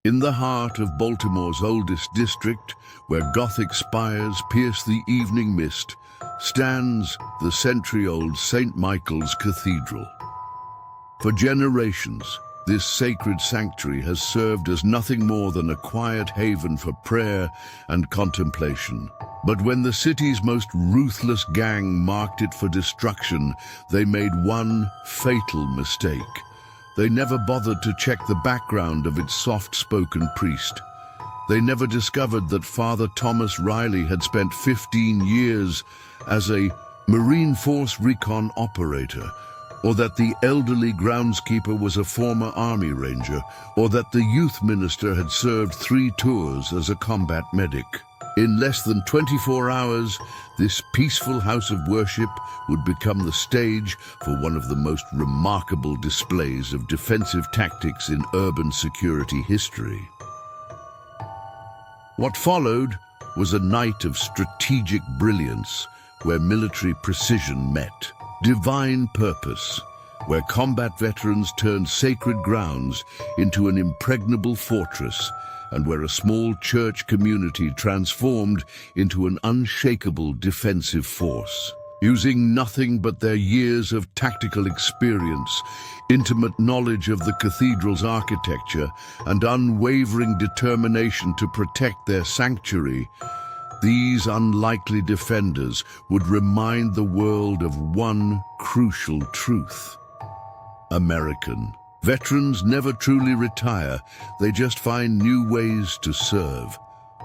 In the heart of Baltimore's oldest district, where Gothic spires pierce the evening mist, stands the century-old St. Michael's Cathedral. For generations, this sacred sanctuary has served as nothing more than a quiet haven for prayer and contemplation. But when the city's most ruthless gang marked it for destruction, they made one fatal mistake. They never bothered to check the background of its soft-spoken priest. They never discovered that Father Thomas Riley had spent 15 years as a Marine Force Recon operator, or that the elderly groundskeeper was a former Army Ranger, or that the youth minister had served 3 tours as a combat medic. In less than 24 hours, this peaceful house of worship would become the stage for one of the most remarkable displays of defensive tactics in urban security history. What followed was a night of strategic brilliance, where military precision met divine purpose, where combat veterans turned sacred grounds into an impregnable fortress, and where a small church community transformed into an unshakable defensive force. Using nothing but their years of tactical experience, intimate knowledge of the cathedral's architecture, and unwavering determination to protect their sanctuary, these unlikely defenders would remind the world of one crucial truth. American veterans never truly retire, they just find new ways to serve.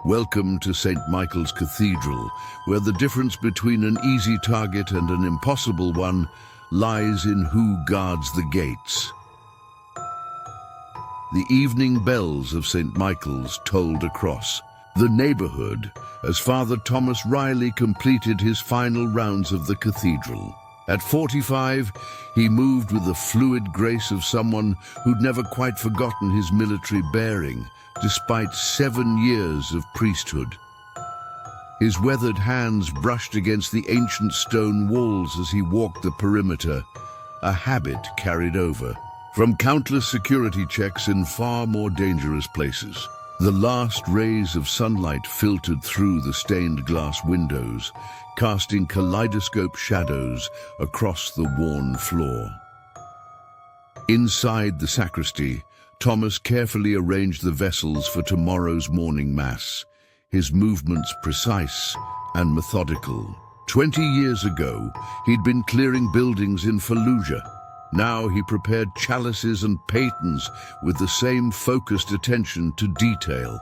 Welcome to St. Michael's Cathedral, where the difference between an easy target and an impossible one lies in who guards the gates. The evening bells of St. Michael's tolled across the neighborhood as Father Thomas Riley completed his final rounds of the cathedral. At 45, he moved with the fluid grace of someone who'd never quite forgotten his military bearing, despite 7 years of priesthood. His weathered hands brushed against the ancient stone walls as he walked the perimeter, a habit carried over from countless security checks in far more dangerous places. The last rays of sunlight filtered through the stained glass windows, casting kaleidoscope shadows across the worn floor. Inside the sacristy, Thomas carefully arranged the vessels for tomorrow's morning mass, his movements precise and methodical. 20 years ago, he'd been clearing buildings in Fallujah. Now he prepared chalices and patens with the same focused attention to detail.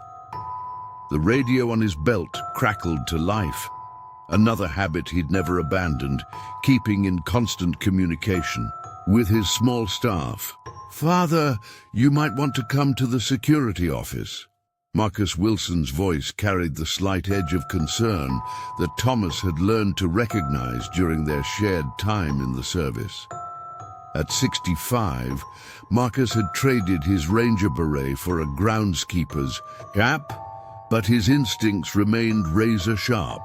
The radio on his belt crackled to life, another habit he'd never abandoned, keeping in constant communication with his small staff. "Father, you might want to come to the security office." Marcus Wilson's voice carried the slight edge of concern that Thomas had learned to recognize during their shared time in the service. At 65, Marcus had traded his ranger beret for a groundskeeper's cap, but his instincts remained razor sharp.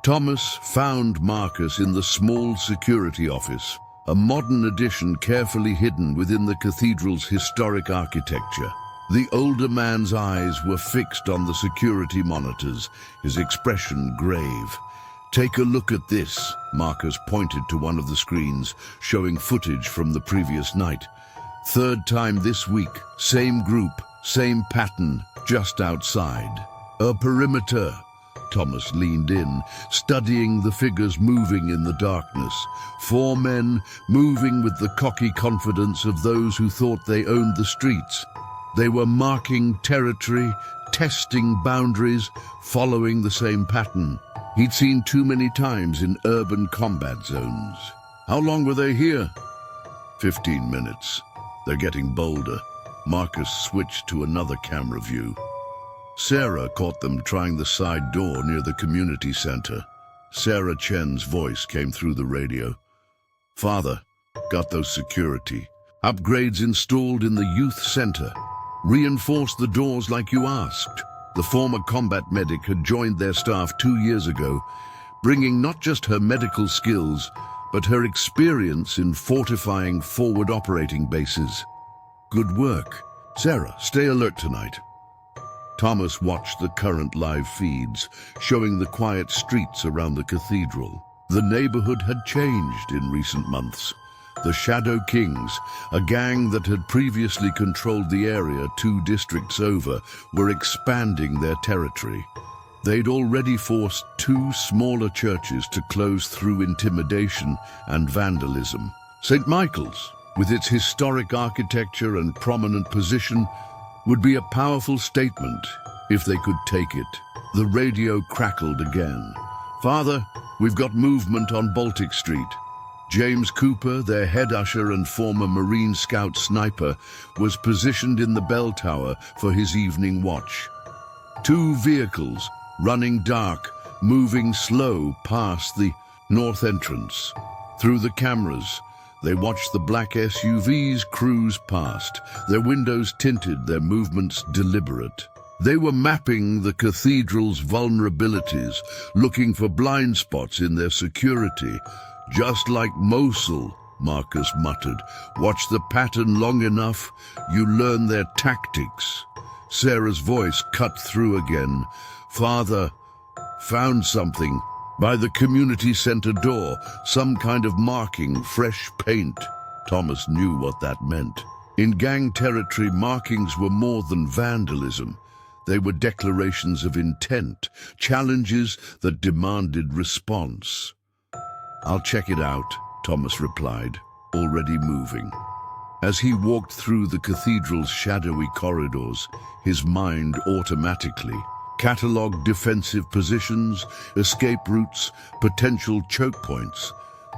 Thomas found Marcus in the small security office, a modern addition carefully hidden within the cathedral's historic architecture. The older man's eyes were fixed on the security monitors, his expression grave. "Take a look at this," Marcus pointed to one of the screens, showing footage from the previous night. "Third time this week, same group, same pattern, just outside. A perimeter." Thomas leaned in, studying the figures moving in the darkness. 4 men moving with the cocky confidence of those who thought they owned the streets. They were marking territory, testing boundaries, following the same pattern he'd seen too many times in urban combat zones. "How long were they here?" 15 minutes. They're getting bolder." Marcus switched to another camera view. Sarah caught them trying the side door near the community center. Sarah Chen's voice came through the radio. "Father, got those security upgrades installed in the youth center. Reinforced the doors like you asked." The former combat medic had joined their staff 2 years ago, bringing not just her medical skills, but her experience in fortifying forward operating bases. "Good work. Sarah, stay alert tonight. Thomas watched the current live feeds, showing the quiet streets around the cathedral. The neighborhood had changed in recent months. The Shadow Kings, a gang that had previously controlled the area 2 districts over, were expanding their territory. They'd already forced 2 smaller churches to close through intimidation and vandalism. St. Michael's, with its historic architecture and prominent position, would be a powerful statement if they could take it. The radio crackled again. "Father, we've got movement on Baltic Street." James Cooper, their head usher and former Marine Scout sniper, was positioned in the bell tower for his evening watch. 2 vehicles, running dark, moving slow past the north entrance. Through the cameras, they watched the black SUVs cruise past, their windows tinted, their movements deliberate. They were mapping the cathedral's vulnerabilities, looking for blind spots in their security. "Just like Mosul," Marcus muttered. "Watch the pattern long enough, you learn their tactics." Sarah's voice cut through again. "Father, found something. By the community center door, some kind of marking, fresh paint." Thomas knew what that meant. In gang territory, markings were more than vandalism. They were declarations of intent, challenges that demanded response. "I'll check it out," Thomas replied, already moving. As he walked through the cathedral's shadowy corridors, his mind automatically catalogued defensive positions, escape routes, potential choke points.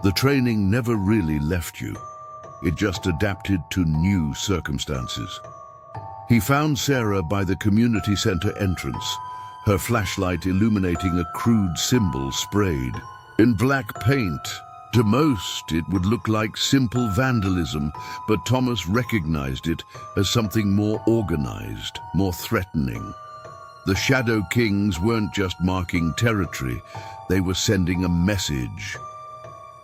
The training never really left you. It just adapted to new circumstances. He found Sarah by the community center entrance, her flashlight illuminating a crude symbol sprayed. In black paint, to most it would look like simple vandalism, but Thomas recognized it as something more organized, more threatening. The Shadow Kings weren't just marking territory, they were sending a message.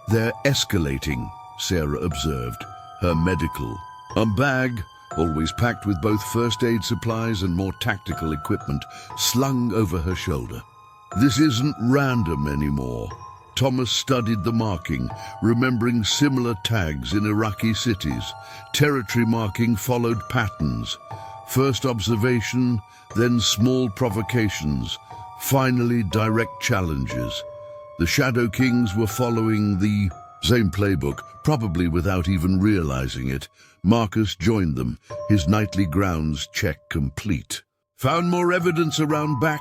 "They're escalating," Sarah observed, her medical. A bag, always packed with both first aid supplies and more tactical equipment, slung over her shoulder. "This isn't random anymore." Thomas studied the marking, remembering similar tags in Iraqi cities. Territory marking followed patterns. First observation, then small provocations, finally direct challenges. The Shadow Kings were following the same playbook, probably without even realizing it. Marcus joined them, his nightly grounds check complete. "Found more evidence around back?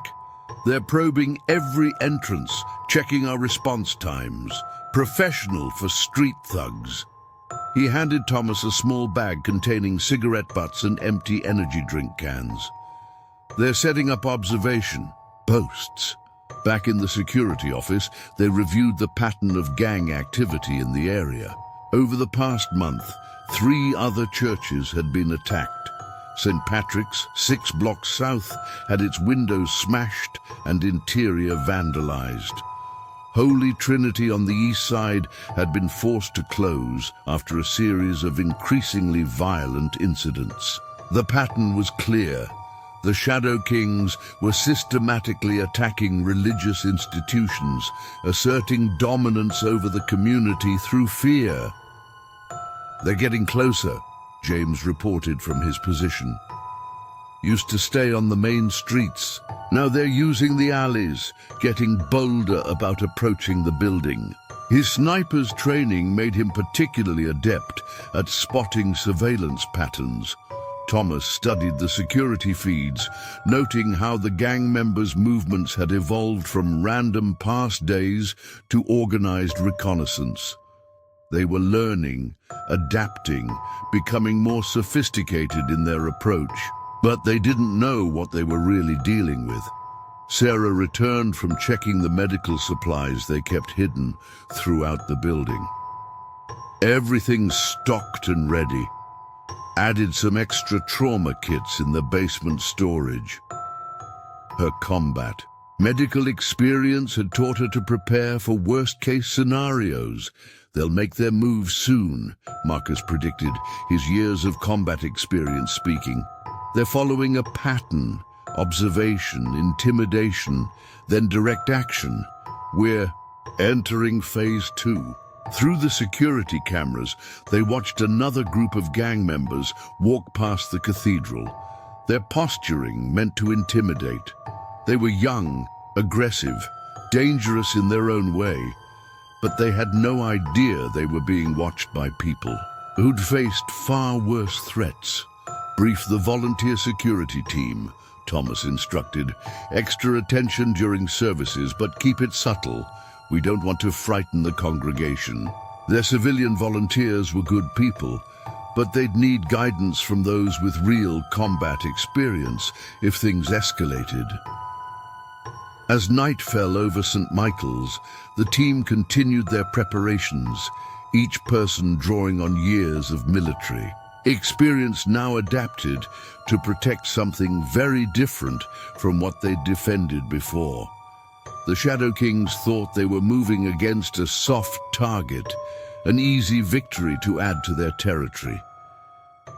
They're probing every entrance, checking our response times. Professional for street thugs." He handed Thomas a small bag containing cigarette butts and empty energy drink cans. "They're setting up observation posts." Back in the security office, they reviewed the pattern of gang activity in the area. Over the past month, 3 other churches had been attacked. St. Patrick's, 6 blocks south, had its windows smashed and interior vandalized. Holy Trinity on the east side had been forced to close after a series of increasingly violent incidents. The pattern was clear. The Shadow Kings were systematically attacking religious institutions, asserting dominance over the community through fear. "They're getting closer," James reported from his position. "Used to stay on the main streets. Now they're using the alleys, getting bolder about approaching the building." His sniper's training made him particularly adept at spotting surveillance patterns. Thomas studied the security feeds, noting how the gang members' movements had evolved from random past days to organized reconnaissance. They were learning, adapting, becoming more sophisticated in their approach, but they didn't know what they were really dealing with. Sarah returned from checking the medical supplies they kept hidden throughout the building. Everything's stocked and ready. Added some extra trauma kits in the basement storage. Her combat medical experience had taught her to prepare for worst-case scenarios. "They'll make their move soon," Marcus predicted, his years of combat experience speaking. "They're following a pattern, observation, intimidation, then direct action. We're entering phase 2. Through the security cameras, they watched another group of gang members walk past the cathedral. Their posturing meant to intimidate. They were young, aggressive, dangerous in their own way, but they had no idea they were being watched by people who'd faced far worse threats. Brief the volunteer security team, Thomas instructed. Extra attention during services, but keep it subtle. We don't want to frighten the congregation. Their civilian volunteers were good people, but they'd need guidance from those with real combat experience if things escalated. As night fell over St. Michael's, the team continued their preparations, each person drawing on years of military experience, now adapted to protect something very different from what they'd defended before. The Shadow Kings thought they were moving against a soft target, an easy victory to add to their territory.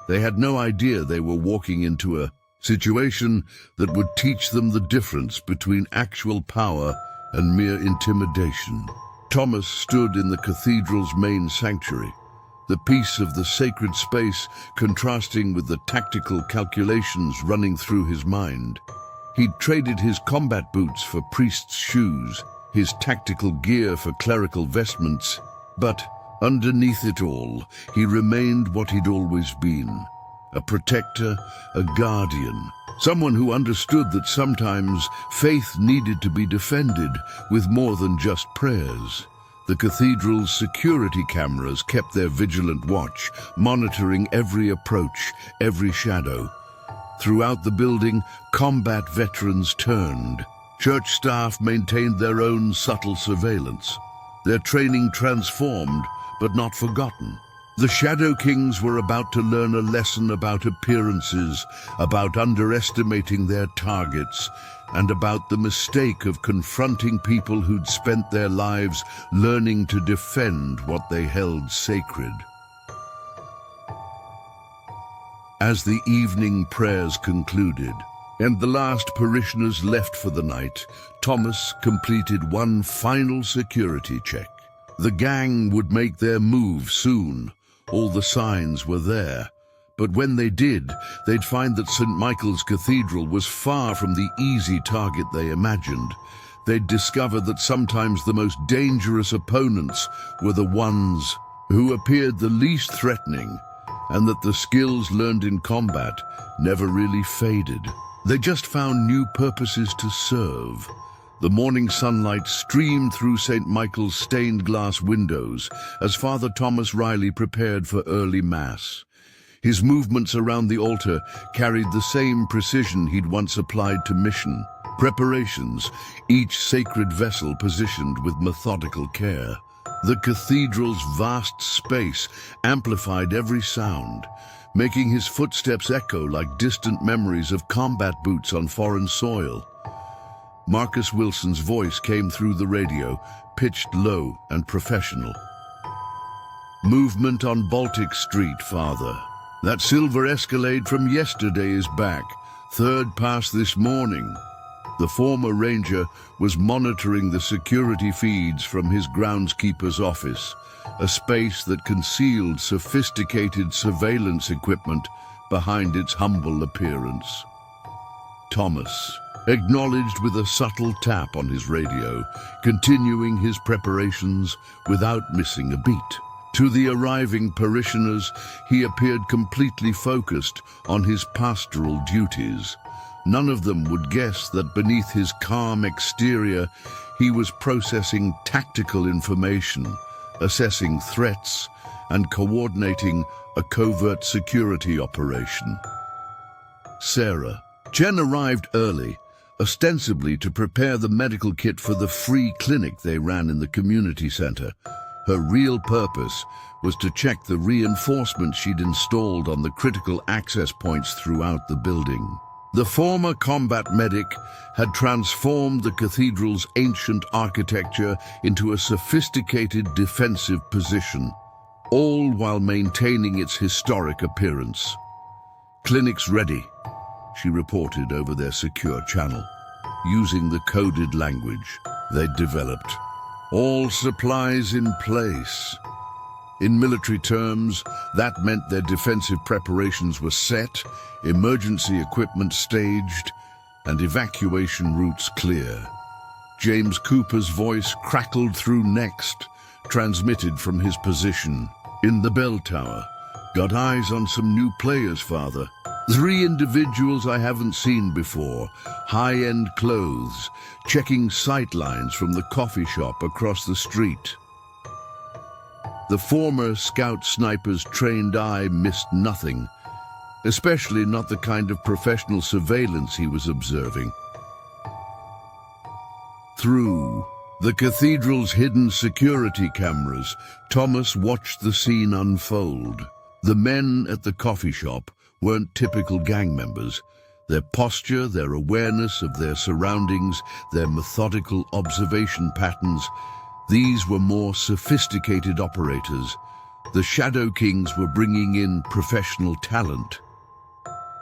They had no idea they were walking into a situation that would teach them the difference between actual power and mere intimidation. Thomas stood in the cathedral's main sanctuary, the peace of the sacred space contrasting with the tactical calculations running through his mind. He'd traded his combat boots for priest's shoes, his tactical gear for clerical vestments, but underneath it all, he remained what he'd always been: a protector, a guardian, someone who understood that sometimes faith needed to be defended with more than just prayers. The cathedral's security cameras kept their vigilant watch, monitoring every approach, every shadow. Throughout the building, combat veterans turned. Church staff maintained their own subtle surveillance. Their training transformed, but not forgotten. The Shadow Kings were about to learn a lesson about appearances, about underestimating their targets, and about the mistake of confronting people who'd spent their lives learning to defend what they held sacred. As the evening prayers concluded, and the last parishioners left for the night, Thomas completed one final security check. The gang would make their move soon. All the signs were there. But when they did, they'd find that St. Michael's Cathedral was far from the easy target they imagined. They'd discover that sometimes the most dangerous opponents were the ones who appeared the least threatening, and that the skills learned in combat never really faded. They just found new purposes to serve. The morning sunlight streamed through St. Michael's stained glass windows as Father Thomas Riley prepared for early Mass. His movements around the altar carried the same precision he'd once applied to mission. Preparations, each sacred vessel positioned with methodical care. The cathedral's vast space amplified every sound, making his footsteps echo like distant memories of combat boots on foreign soil. Marcus Wilson's voice came through the radio, pitched low and professional. "Movement on Baltic Street, Father. That silver Escalade from yesterday is back, third pass this morning." The former ranger was monitoring the security feeds from his groundskeeper's office, a space that concealed sophisticated surveillance equipment behind its humble appearance. Thomas acknowledged with a subtle tap on his radio, continuing his preparations without missing a beat. To the arriving parishioners, he appeared completely focused on his pastoral duties. None of them would guess that beneath his calm exterior, he was processing tactical information, assessing threats, and coordinating a covert security operation. Sarah. Jen arrived early, ostensibly to prepare the medical kit for the free clinic they ran in the community center. Her real purpose was to check the reinforcements she'd installed on the critical access points throughout the building. The former combat medic had transformed the cathedral's ancient architecture into a sophisticated defensive position, all while maintaining its historic appearance. "Clinic's ready," she reported over their secure channel, using the coded language they'd developed. All supplies in place. In military terms, that meant their defensive preparations were set, emergency equipment staged, and evacuation routes clear. James Cooper's voice crackled through next, transmitted from his position in the bell tower. "Got eyes on some new players, Father. 3 individuals I haven't seen before, high-end clothes, checking sightlines from the coffee shop across the street." The former scout sniper's trained eye missed nothing, especially not the kind of professional surveillance he was observing. Through the cathedral's hidden security cameras, Thomas watched the scene unfold. The men at the coffee shop weren't typical gang members. Their posture, their awareness of their surroundings, their methodical observation patterns, these were more sophisticated operators. The Shadow Kings were bringing in professional talent.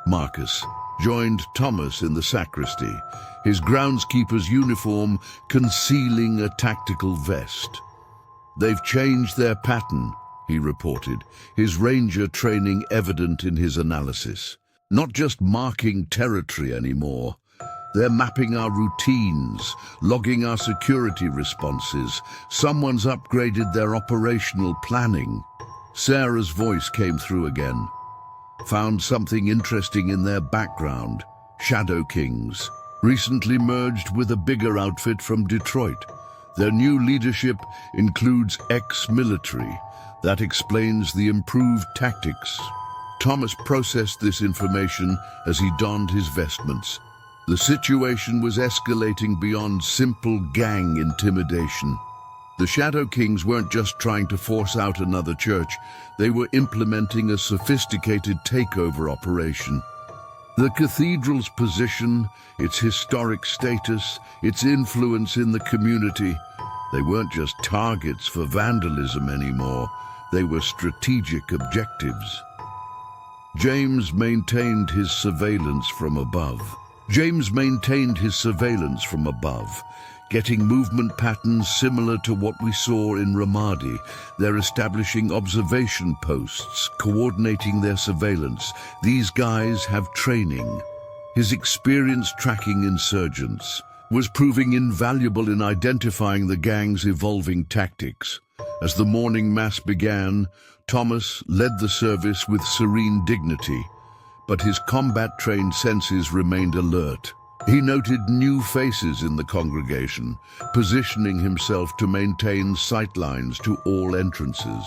Marcus joined Thomas in the sacristy, his groundskeeper's uniform concealing a tactical vest. "They've changed their pattern," he reported, his ranger training evident in his analysis. "Not just marking territory anymore. They're mapping our routines, logging our security responses. Someone's upgraded their operational planning." Sarah's voice came through again. "Found something interesting in their background. Shadow Kings. Recently merged with a bigger outfit from Detroit. Their new leadership includes ex-military. That explains the improved tactics." Thomas processed this information as he donned his vestments. The situation was escalating beyond simple gang intimidation. The Shadow Kings weren't just trying to force out another church, they were implementing a sophisticated takeover operation. The cathedral's position, its historic status, its influence in the community, they weren't just targets for vandalism anymore, they were strategic objectives. James maintained his surveillance from above, getting movement patterns similar to what we saw in Ramadi. They're establishing observation posts, coordinating their surveillance. These guys have training. His experience tracking insurgents was proving invaluable in identifying the gang's evolving tactics. As the morning mass began, Thomas led the service with serene dignity, but his combat-trained senses remained alert. He noted new faces in the congregation, positioning himself to maintain sightlines to all entrances.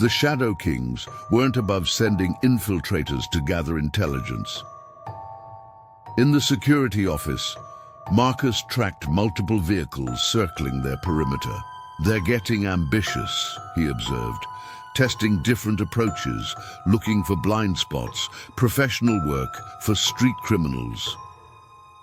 The Shadow Kings weren't above sending infiltrators to gather intelligence. In the security office, Marcus tracked multiple vehicles circling their perimeter. "They're getting ambitious," he observed, testing different approaches, looking for blind spots, professional work for street criminals.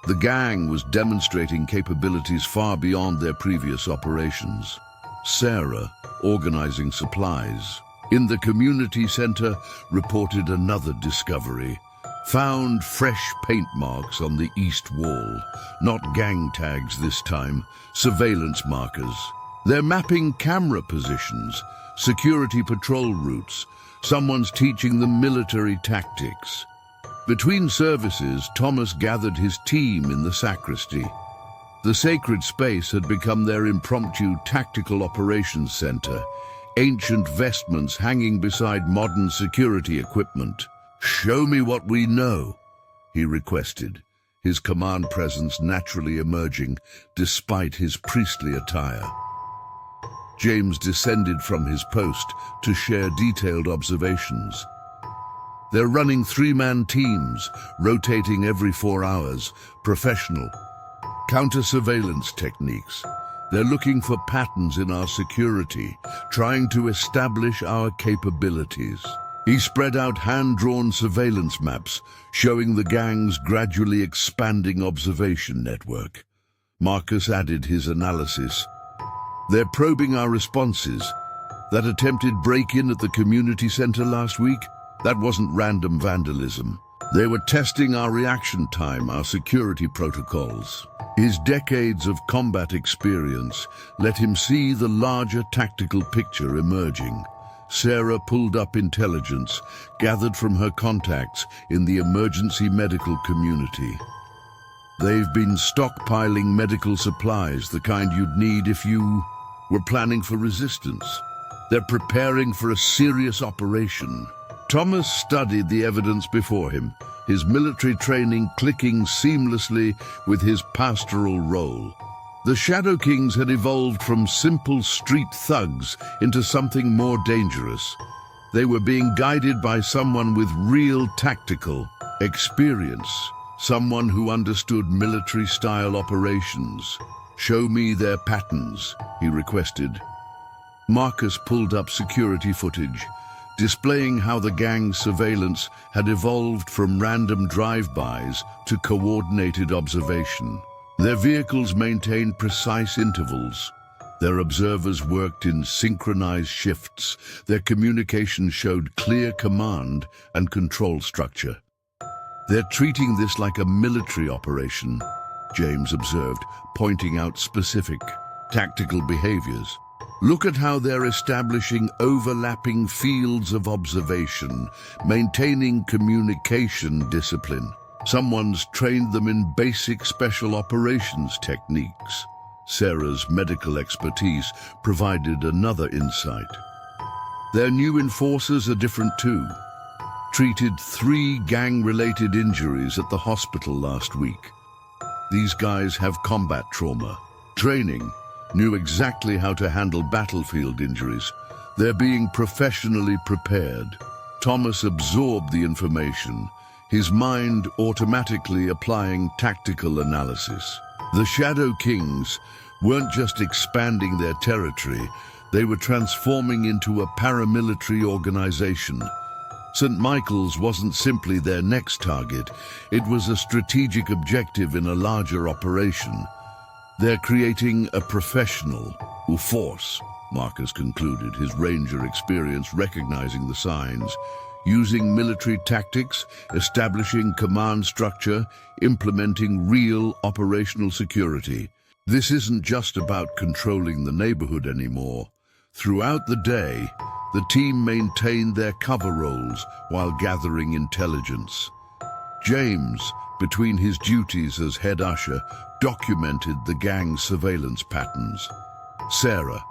The gang was demonstrating capabilities far beyond their previous operations. Sarah, organizing supplies, in the community center, reported another discovery. Found fresh paint marks on the east wall. Not gang tags this time, surveillance markers. They're mapping camera positions, security patrol routes. Someone's teaching them military tactics. Between services, Thomas gathered his team in the sacristy. The sacred space had become their impromptu tactical operations center, ancient vestments hanging beside modern security equipment. "Show me what we know," he requested, his command presence naturally emerging despite his priestly attire. James descended from his post to share detailed observations. They're running 3-man teams, rotating every 4 hours, professional. Counter-surveillance techniques. They're looking for patterns in our security, trying to establish our capabilities. He spread out hand-drawn surveillance maps, showing the gang's gradually expanding observation network. Marcus added his analysis. "They're probing our responses. That attempted break-in at the community center last week, that wasn't random vandalism. They were testing our reaction time, our security protocols. His decades of combat experience let him see the larger tactical picture emerging. Sarah pulled up intelligence, gathered from her contacts in the emergency medical community. They've been stockpiling medical supplies, the kind you'd need if you were planning for resistance. They're preparing for a serious operation. Thomas studied the evidence before him, his military training clicking seamlessly with his pastoral role. The Shadow Kings had evolved from simple street thugs into something more dangerous. They were being guided by someone with real tactical experience, someone who understood military-style operations. "Show me their patterns," he requested. Marcus pulled up security footage, displaying how the gang's surveillance had evolved from random drive-bys to coordinated observation. Their vehicles maintained precise intervals. Their observers worked in synchronized shifts. Their communication showed clear command and control structure. "They're treating this like a military operation," James observed, pointing out specific tactical behaviors. "Look at how they're establishing overlapping fields of observation, maintaining communication discipline. Someone's trained them in basic special operations techniques." Sarah's medical expertise provided another insight. "Their new enforcers are different too. Treated 3 gang-related injuries at the hospital last week. These guys have combat trauma. Training, knew exactly how to handle battlefield injuries. They're being professionally prepared." Thomas absorbed the information, his mind automatically applying tactical analysis. The Shadow Kings weren't just expanding their territory, they were transforming into a paramilitary organization. St. Michael's wasn't simply their next target, it was a strategic objective in a larger operation. "They're creating a professional force," Marcus concluded, his ranger experience recognizing the signs. "Using military tactics, establishing command structure, implementing real operational security. This isn't just about controlling the neighborhood anymore." Throughout the day, the team maintained their cover roles while gathering intelligence. James, between his duties as head usher, documented the gang's surveillance patterns. Sarah,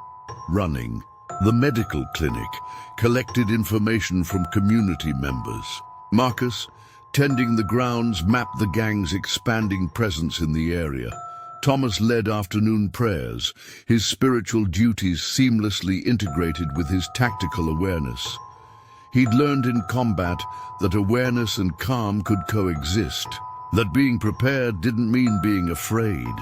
running the medical clinic, collected information from community members. Marcus, tending the grounds, mapped the gang's expanding presence in the area. Thomas led afternoon prayers, his spiritual duties seamlessly integrated with his tactical awareness. He'd learned in combat that awareness and calm could coexist, that being prepared didn't mean being afraid.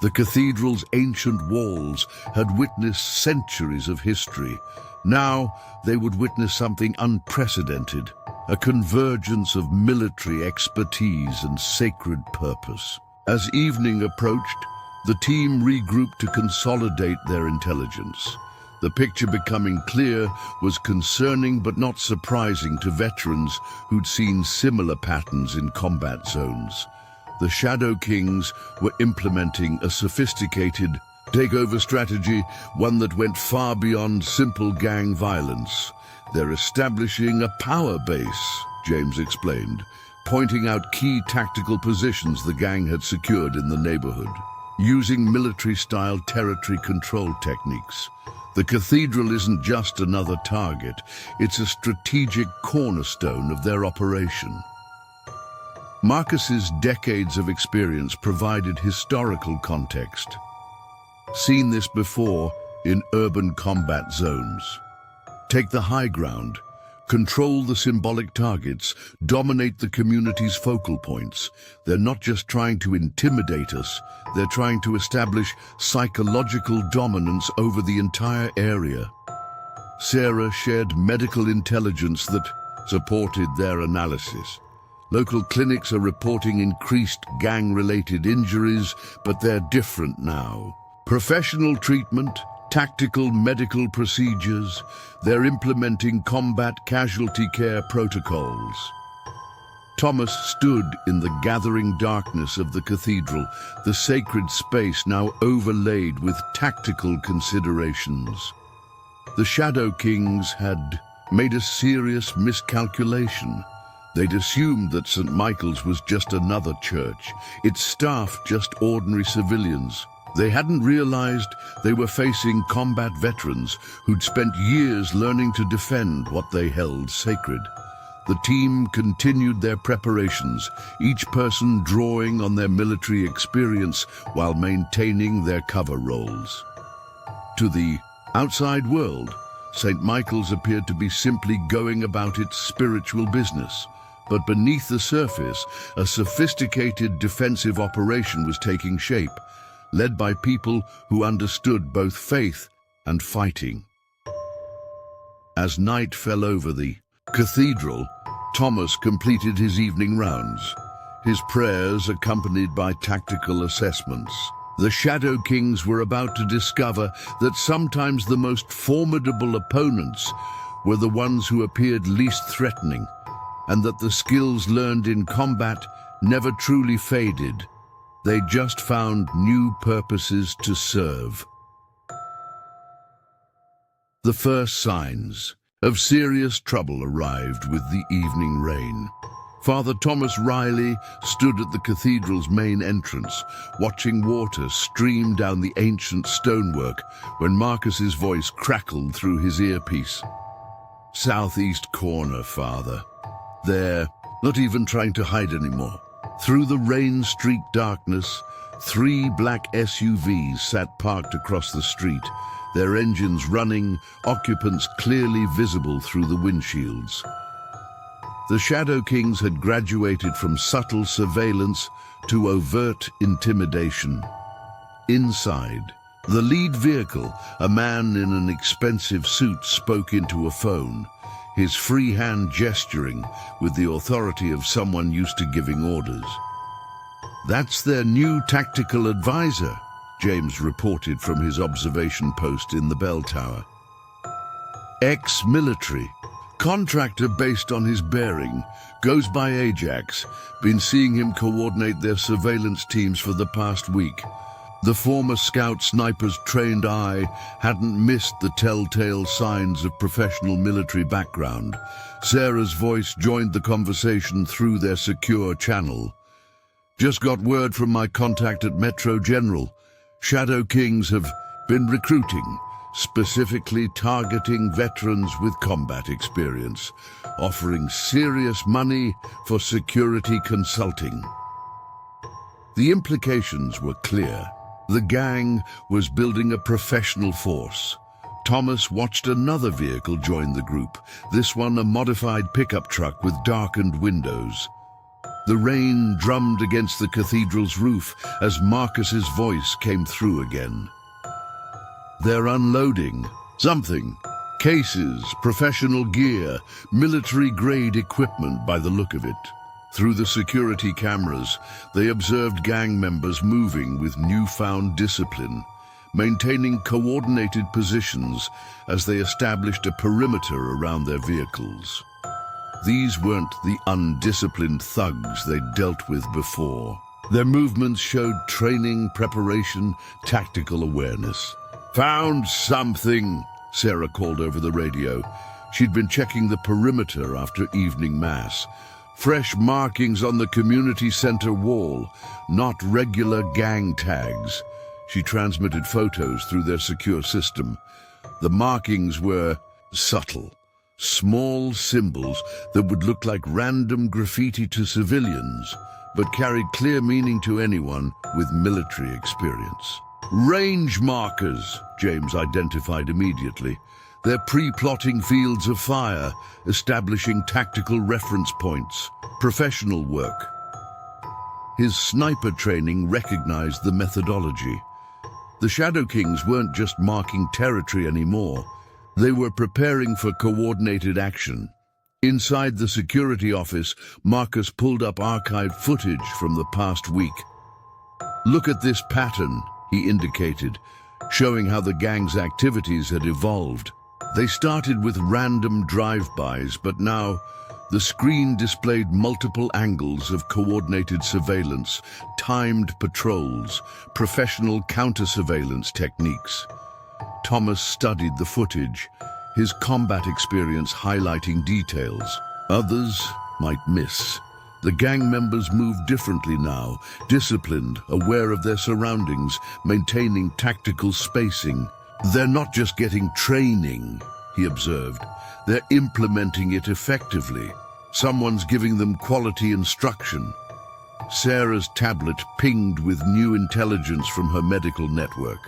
The cathedral's ancient walls had witnessed centuries of history. Now they would witness something unprecedented, a convergence of military expertise and sacred purpose. As evening approached, the team regrouped to consolidate their intelligence. The picture becoming clear was concerning but not surprising to veterans who'd seen similar patterns in combat zones. The Shadow Kings were implementing a sophisticated takeover strategy, one that went far beyond simple gang violence. "They're establishing a power base," James explained, pointing out key tactical positions the gang had secured in the neighborhood. Using military-style territory control techniques, the cathedral isn't just another target, it's a strategic cornerstone of their operation. Marcus's decades of experience provided historical context. Seen this before in urban combat zones. Take the high ground, control the symbolic targets, dominate the community's focal points. They're not just trying to intimidate us, they're trying to establish psychological dominance over the entire area. Sarah shared medical intelligence that supported their analysis. Local clinics are reporting increased gang-related injuries, but they're different now. Professional treatment, tactical medical procedures, they're implementing combat casualty care protocols. Thomas stood in the gathering darkness of the cathedral, the sacred space now overlaid with tactical considerations. The Shadow Kings had made a serious miscalculation. They'd assumed that St. Michael's was just another church, its staff just ordinary civilians. They hadn't realized they were facing combat veterans who'd spent years learning to defend what they held sacred. The team continued their preparations, each person drawing on their military experience while maintaining their cover roles. To the outside world, St. Michael's appeared to be simply going about its spiritual business. But beneath the surface, a sophisticated defensive operation was taking shape, led by people who understood both faith and fighting. As night fell over the cathedral, Thomas completed his evening rounds, his prayers accompanied by tactical assessments. The Shadow Kings were about to discover that sometimes the most formidable opponents were the ones who appeared least threatening, and that the skills learned in combat never truly faded. They just found new purposes to serve. The first signs of serious trouble arrived with the evening rain. Father Thomas Riley stood at the cathedral's main entrance, watching water stream down the ancient stonework when Marcus's voice crackled through his earpiece. "Southeast corner, Father. There, not even trying to hide anymore." Through the rain-streaked darkness, 3 black SUVs sat parked across the street, their engines running, occupants clearly visible through the windshields. The Shadow Kings had graduated from subtle surveillance to overt intimidation. Inside, the lead vehicle, a man in an expensive suit, spoke into a phone, his free hand gesturing with the authority of someone used to giving orders. "That's their new tactical advisor," James reported from his observation post in the bell tower. "Ex-military, contractor based on his bearing, goes by Ajax, been seeing him coordinate their surveillance teams for the past week. The former scout sniper's trained eye hadn't missed the telltale signs of professional military background. Sarah's voice joined the conversation through their secure channel. "Just got word from my contact at Metro General. Shadow Kings have been recruiting, specifically targeting veterans with combat experience, offering serious money for security consulting." The implications were clear. The gang was building a professional force. Thomas watched another vehicle join the group, this one a modified pickup truck with darkened windows. The rain drummed against the cathedral's roof as Marcus's voice came through again. "They're unloading something. Cases, professional gear, military-grade equipment by the look of it." Through the security cameras, they observed gang members moving with newfound discipline, maintaining coordinated positions as they established a perimeter around their vehicles. These weren't the undisciplined thugs they'd dealt with before. Their movements showed training, preparation, tactical awareness. "Found something," Sarah called over the radio. She'd been checking the perimeter after evening mass. "Fresh markings on the community center wall, not regular gang tags." She transmitted photos through their secure system. The markings were subtle, small symbols that would look like random graffiti to civilians, but carried clear meaning to anyone with military experience. "Range markers," James identified immediately. They're pre-plotting fields of fire, establishing tactical reference points, professional work. His sniper training recognized the methodology. The Shadow Kings weren't just marking territory anymore. They were preparing for coordinated action. Inside the security office, Marcus pulled up archived footage from the past week. "Look at this pattern," he indicated, showing how the gang's activities had evolved. They started with random drive-bys, but now The screen displayed multiple angles of coordinated surveillance, timed patrols, professional counter-surveillance techniques. Thomas studied the footage, his combat experience highlighting details others might miss. The gang members moved differently now, disciplined, aware of their surroundings, maintaining tactical spacing. They're not just getting training, he observed. They're implementing it effectively. Someone's giving them quality instruction. Sarah's tablet pinged with new intelligence from her medical network.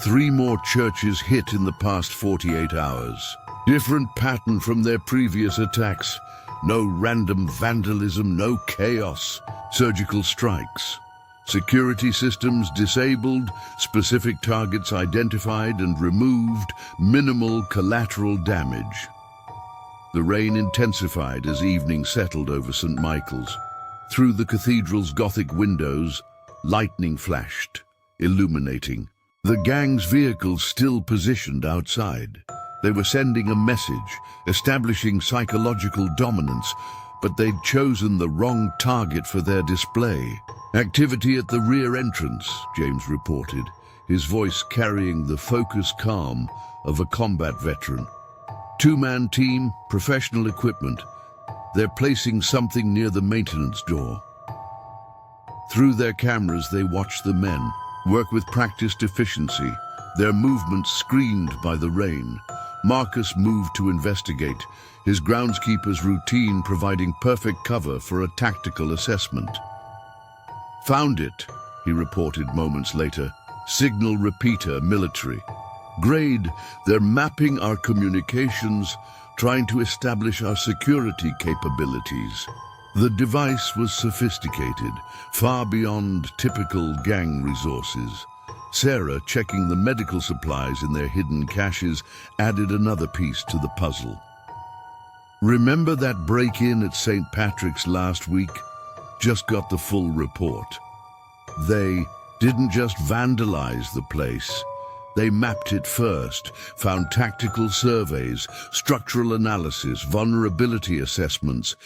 3 more churches hit in the past 48 hours. Different pattern from their previous attacks. No random vandalism, no chaos. Surgical strikes. Security systems disabled, specific targets identified and removed, minimal collateral damage. The rain intensified as evening settled over St. Michael's. Through the cathedral's Gothic windows, lightning flashed, illuminating. The gang's vehicles still positioned outside. They were sending a message, establishing psychological dominance, but they'd chosen the wrong target for their display. Activity at the rear entrance, James reported, his voice carrying the focused calm of a combat veteran. 2-man team, professional equipment. They're placing something near the maintenance door. Through their cameras, they watch the men work with practiced efficiency, their movements screened by the rain. Marcus moved to investigate, his groundskeeper's routine providing perfect cover for a tactical assessment. Found it, he reported moments later. Signal repeater, military. Grade, they're mapping our communications, trying to establish our security capabilities. The device was sophisticated, far beyond typical gang resources. Sarah, checking the medical supplies in their hidden caches, added another piece to the puzzle. Remember that break-in at St. Patrick's last week? Just got the full report. They didn't just vandalize the place. They mapped it first, found tactical surveys, structural analysis, vulnerability assessments.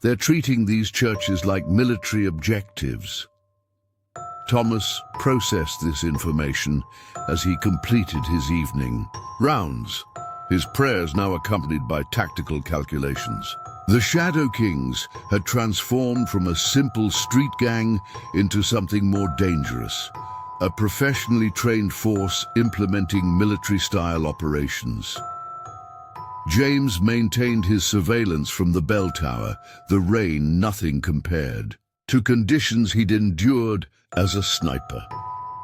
They're treating these churches like military objectives. Thomas processed this information as he completed his evening rounds, his prayers now accompanied by tactical calculations. The Shadow Kings had transformed from a simple street gang into something more dangerous, a professionally trained force implementing military-style operations. James maintained his surveillance from the bell tower, the rain nothing compared to conditions he'd endured as a sniper.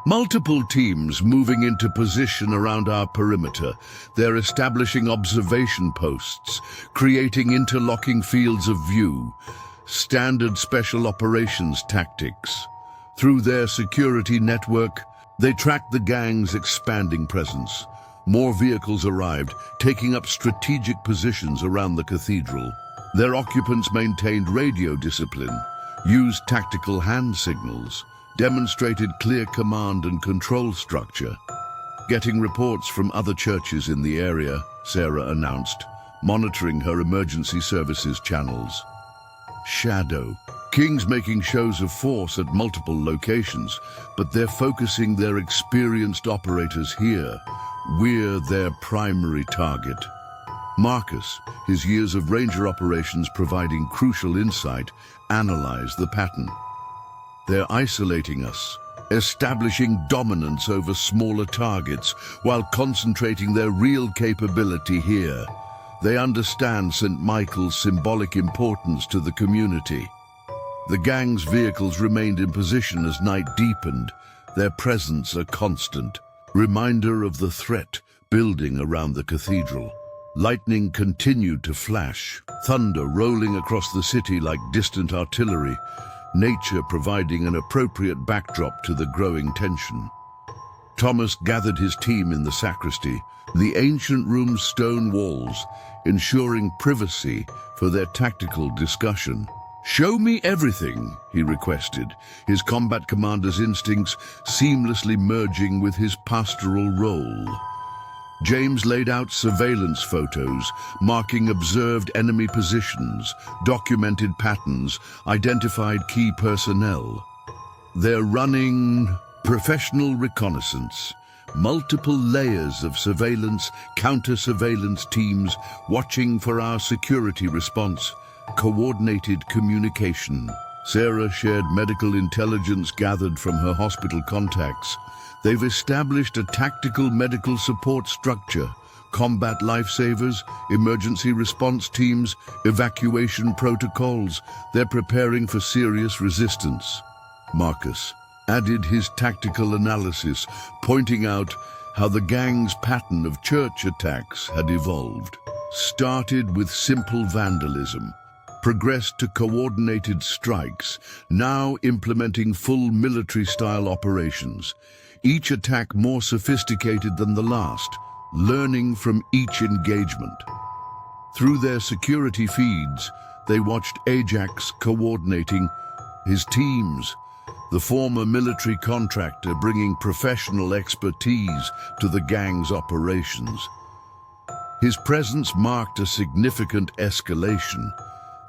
Multiple teams moving into position around our perimeter. They're establishing observation posts, creating interlocking fields of view, standard special operations tactics. Through their security network, they tracked the gang's expanding presence. More vehicles arrived, taking up strategic positions around the cathedral. Their occupants maintained radio discipline, used tactical hand signals, demonstrated clear command and control structure. Getting reports from other churches in the area, Sarah announced, monitoring her emergency services channels. Shadow. Kings making shows of force at multiple locations, but they're focusing their experienced operators here. We're their primary target. Marcus, his years of ranger operations providing crucial insight, analyzed the pattern. They're isolating us, establishing dominance over smaller targets while concentrating their real capability here. They understand St. Michael's symbolic importance to the community. The gang's vehicles remained in position as night deepened, their presence a constant reminder of the threat building around the cathedral. Lightning continued to flash, thunder rolling across the city like distant artillery, nature providing an appropriate backdrop to the growing tension. Thomas gathered his team in the sacristy, the ancient room's stone walls, ensuring privacy for their tactical discussion. "Show me everything," he requested, his combat commander's instincts seamlessly merging with his pastoral role. James laid out surveillance photos, marking observed enemy positions, documented patterns, identified key personnel. They're running professional reconnaissance, multiple layers of surveillance, counter-surveillance teams watching for our security response, coordinated communication. Sarah shared medical intelligence gathered from her hospital contacts. They've established a tactical medical support structure, combat lifesavers, emergency response teams, evacuation protocols. They're preparing for serious resistance. Marcus added his tactical analysis, pointing out how the gang's pattern of church attacks had evolved. Started with simple vandalism, progressed to coordinated strikes, now implementing full military-style operations. Each attack more sophisticated than the last, learning from each engagement. Through their security feeds, they watched Ajax coordinating his teams, the former military contractor bringing professional expertise to the gang's operations. His presence marked a significant escalation.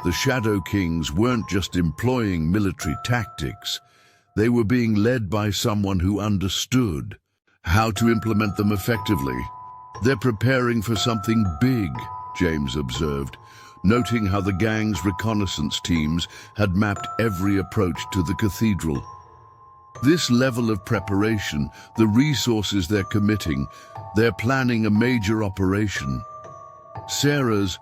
The Shadow Kings weren't just employing military tactics, they were being led by someone who understood how to implement them effectively. They're preparing for something big, James observed, noting how the gang's reconnaissance teams had mapped every approach to the cathedral. This level of preparation, the resources they're committing, they're planning a major operation. Sarah's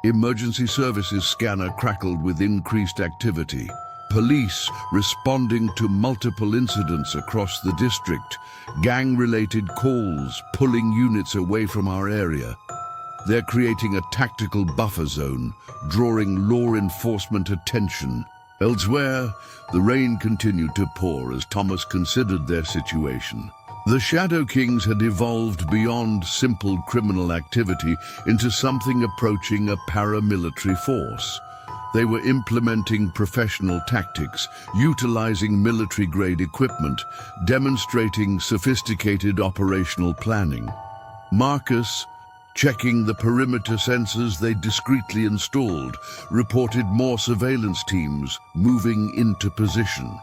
emergency services scanner crackled with increased activity. Police responding to multiple incidents across the district, gang-related calls pulling units away from our area. They're creating a tactical buffer zone, drawing law enforcement attention. Elsewhere, the rain continued to pour as Thomas considered their situation. The Shadow Kings had evolved beyond simple criminal activity into something approaching a paramilitary force. They were implementing professional tactics, utilizing military-grade equipment, demonstrating sophisticated operational planning. Marcus, checking the perimeter sensors they discreetly installed, reported more surveillance teams moving into position.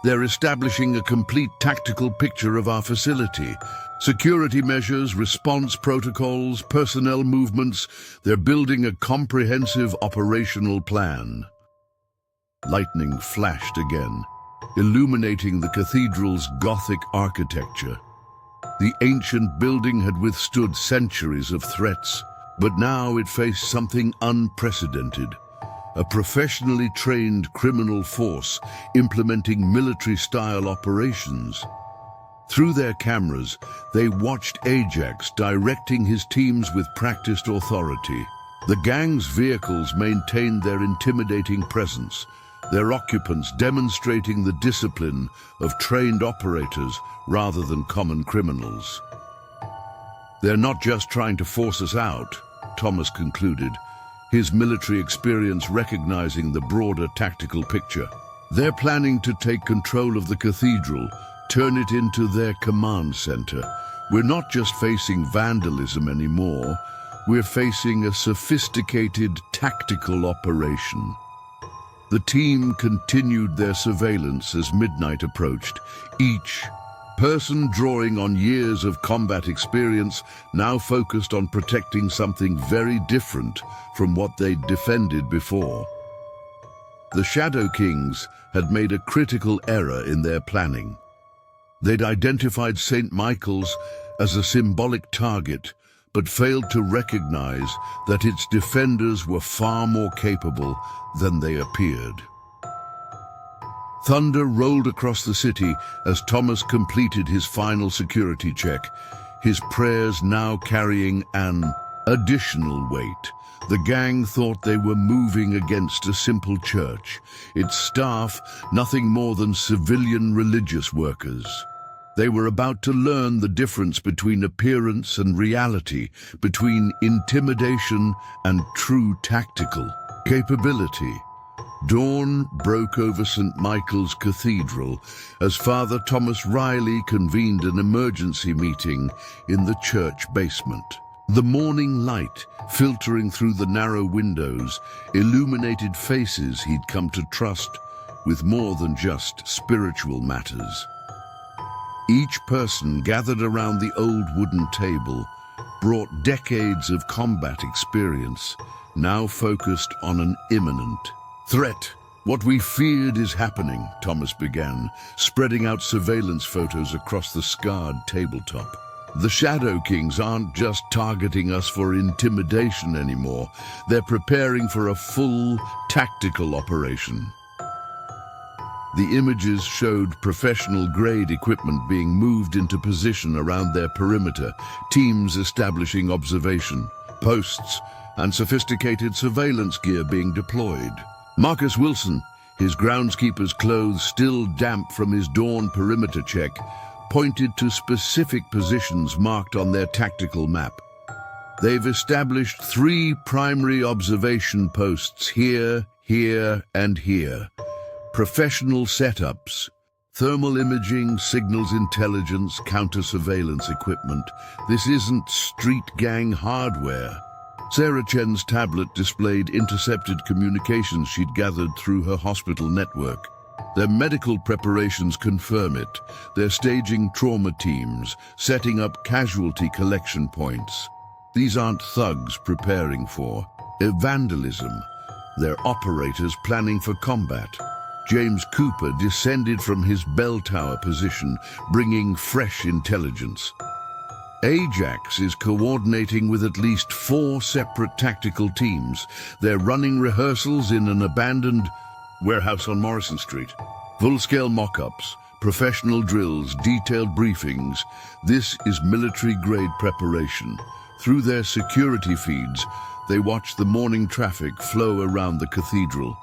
They're establishing a complete tactical picture of our facility. Security measures, response protocols, personnel movements. They're building a comprehensive operational plan. Lightning flashed again, illuminating the cathedral's Gothic architecture. The ancient building had withstood centuries of threats, but now it faced something unprecedented. A professionally trained criminal force implementing military-style operations. Through their cameras, they watched Ajax directing his teams with practiced authority. The gang's vehicles maintained their intimidating presence, their occupants demonstrating the discipline of trained operators rather than common criminals. They're not just trying to force us out, Thomas concluded, his military experience recognizing the broader tactical picture. They're planning to take control of the cathedral, turn it into their command center. We're not just facing vandalism anymore, we're facing a sophisticated tactical operation. The team continued their surveillance as midnight approached, each person drawing on years of combat experience, now focused on protecting something very different from what they'd defended before. The Shadow Kings had made a critical error in their planning. They'd identified St. Michael's as a symbolic target, but failed to recognize that its defenders were far more capable than they appeared. Thunder rolled across the city as Thomas completed his final security check, his prayers now carrying an additional weight. The gang thought they were moving against a simple church, its staff nothing more than civilian religious workers. They were about to learn the difference between appearance and reality, between intimidation and true tactical capability. Dawn broke over St. Michael's Cathedral as Father Thomas Riley convened an emergency meeting in the church basement. The morning light, filtering through the narrow windows, illuminated faces he'd come to trust with more than just spiritual matters. Each person gathered around the old wooden table brought decades of combat experience, now focused on an imminent threat. What we feared is happening, Thomas began, spreading out surveillance photos across the scarred tabletop. The Shadow Kings aren't just targeting us for intimidation anymore. They're preparing for a full tactical operation. The images showed professional-grade equipment being moved into position around their perimeter, teams establishing observation, posts, and sophisticated surveillance gear being deployed. Marcus Wilson, his groundskeeper's clothes still damp from his dawn perimeter check, pointed to specific positions marked on their tactical map. They've established 3 primary observation posts here, here, and here. Professional setups, thermal imaging, signals intelligence, counter-surveillance equipment. This isn't street gang hardware. Sarah Chen's tablet displayed intercepted communications she'd gathered through her hospital network. Their medical preparations confirm it. They're staging trauma teams, setting up casualty collection points. These aren't thugs preparing for vandalism. They're operators planning for combat. James Cooper descended from his bell tower position, bringing fresh intelligence. Ajax is coordinating with at least 4 separate tactical teams. They're running rehearsals in an abandoned warehouse on Morrison Street. Full-scale mock-ups, professional drills, detailed briefings. This is military-grade preparation. Through their security feeds, they watch the morning traffic flow around the cathedral.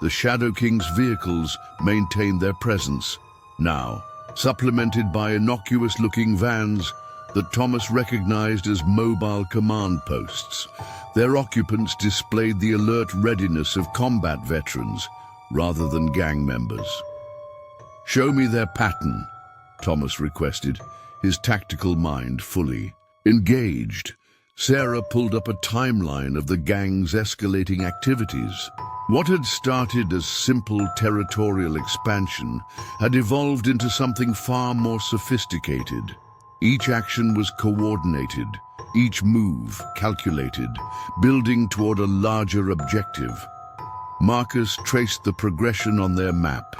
The Shadow King's vehicles maintain their presence, now supplemented by innocuous-looking vans that Thomas recognized as mobile command posts. Their occupants displayed the alert readiness of combat veterans rather than gang members. "Show me their pattern," Thomas requested, his tactical mind fully engaged. Sarah pulled up a timeline of the gang's escalating activities. What had started as simple territorial expansion had evolved into something far more sophisticated. Each action was coordinated, each move calculated, building toward a larger objective. Marcus traced the progression on their map.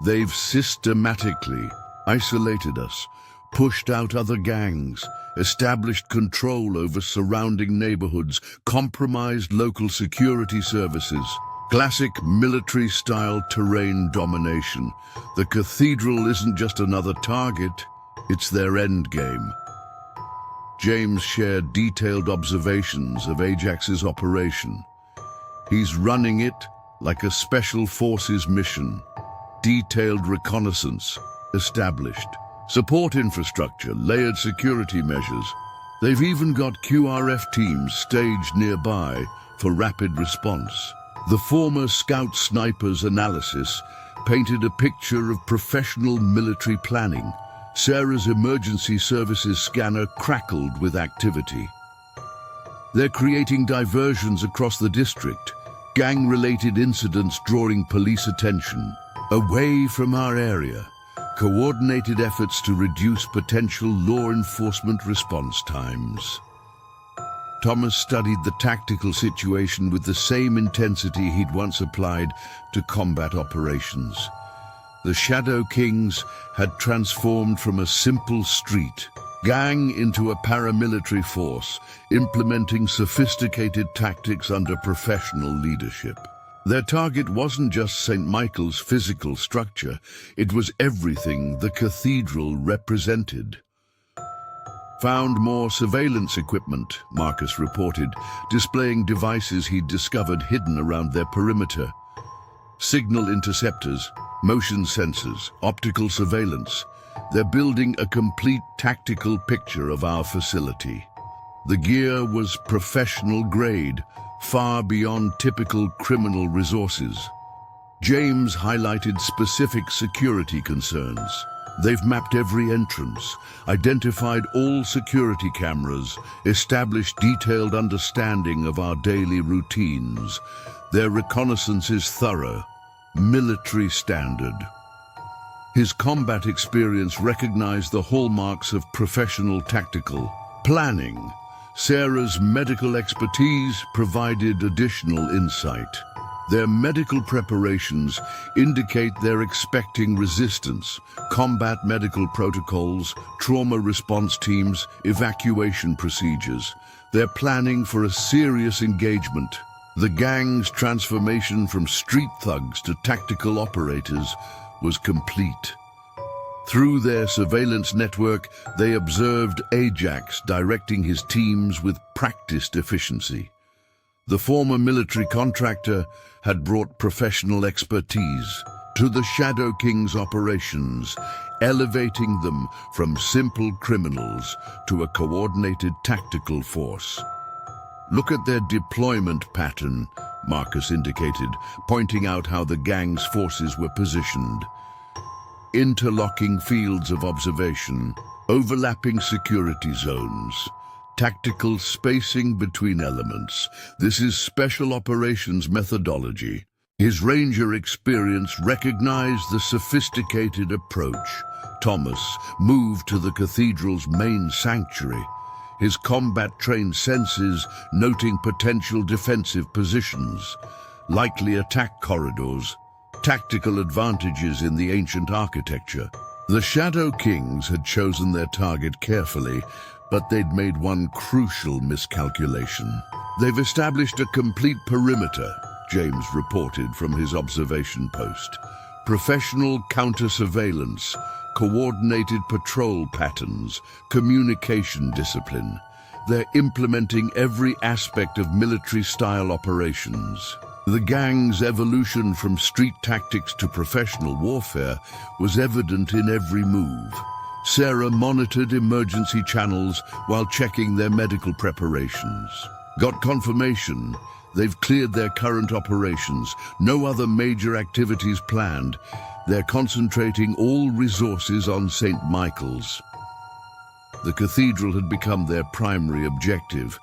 They've systematically isolated us, pushed out other gangs, established control over surrounding neighborhoods, compromised local security services. Classic military-style terrain domination. The cathedral isn't just another target, it's their endgame. James shared detailed observations of Ajax's operation. He's running it like a special forces mission. Detailed reconnaissance established. Support infrastructure, layered security measures. They've even got QRF teams staged nearby for rapid response. The former scout sniper's analysis painted a picture of professional military planning. Sarah's emergency services scanner crackled with activity. They're creating diversions across the district, gang-related incidents drawing police attention. Away from our area. Coordinated efforts to reduce potential law enforcement response times. Thomas studied the tactical situation with the same intensity he'd once applied to combat operations. The Shadow Kings had transformed from a simple street gang into a paramilitary force, implementing sophisticated tactics under professional leadership. Their target wasn't just St. Michael's physical structure, it was everything the cathedral represented. Found more surveillance equipment, Marcus reported, displaying devices he'd discovered hidden around their perimeter. Signal interceptors, motion sensors, optical surveillance. They're building a complete tactical picture of our facility. The gear was professional grade, far beyond typical criminal resources. James highlighted specific security concerns. They've mapped every entrance, identified all security cameras, established detailed understanding of our daily routines. Their reconnaissance is thorough, military standard. His combat experience recognized the hallmarks of professional tactical planning. Sarah's medical expertise provided additional insight. Their medical preparations indicate they're expecting resistance, combat medical protocols, trauma response teams, evacuation procedures. They're planning for a serious engagement. The gang's transformation from street thugs to tactical operators was complete. Through their surveillance network, they observed Ajax directing his teams with practiced efficiency. The former military contractor had brought professional expertise to the Shadow King's operations, elevating them from simple criminals to a coordinated tactical force. "Look at their deployment pattern," Marcus indicated, pointing out how the gang's forces were positioned. Interlocking fields of observation, overlapping security zones, tactical spacing between elements. This is special operations methodology. His ranger experience recognized the sophisticated approach. Thomas moved to the cathedral's main sanctuary, his combat-trained senses noting potential defensive positions, likely attack corridors, tactical advantages in the ancient architecture. The Shadow Kings had chosen their target carefully, but they'd made one crucial miscalculation. "They've established a complete perimeter," James reported from his observation post. "Professional counter-surveillance, coordinated patrol patterns, communication discipline. They're implementing every aspect of military-style operations." The gang's evolution from street tactics to professional warfare was evident in every move. Sarah monitored emergency channels while checking their medical preparations. Got confirmation they've cleared their current operations, no other major activities planned. They're concentrating all resources on St. Michael's. The cathedral had become their primary objective.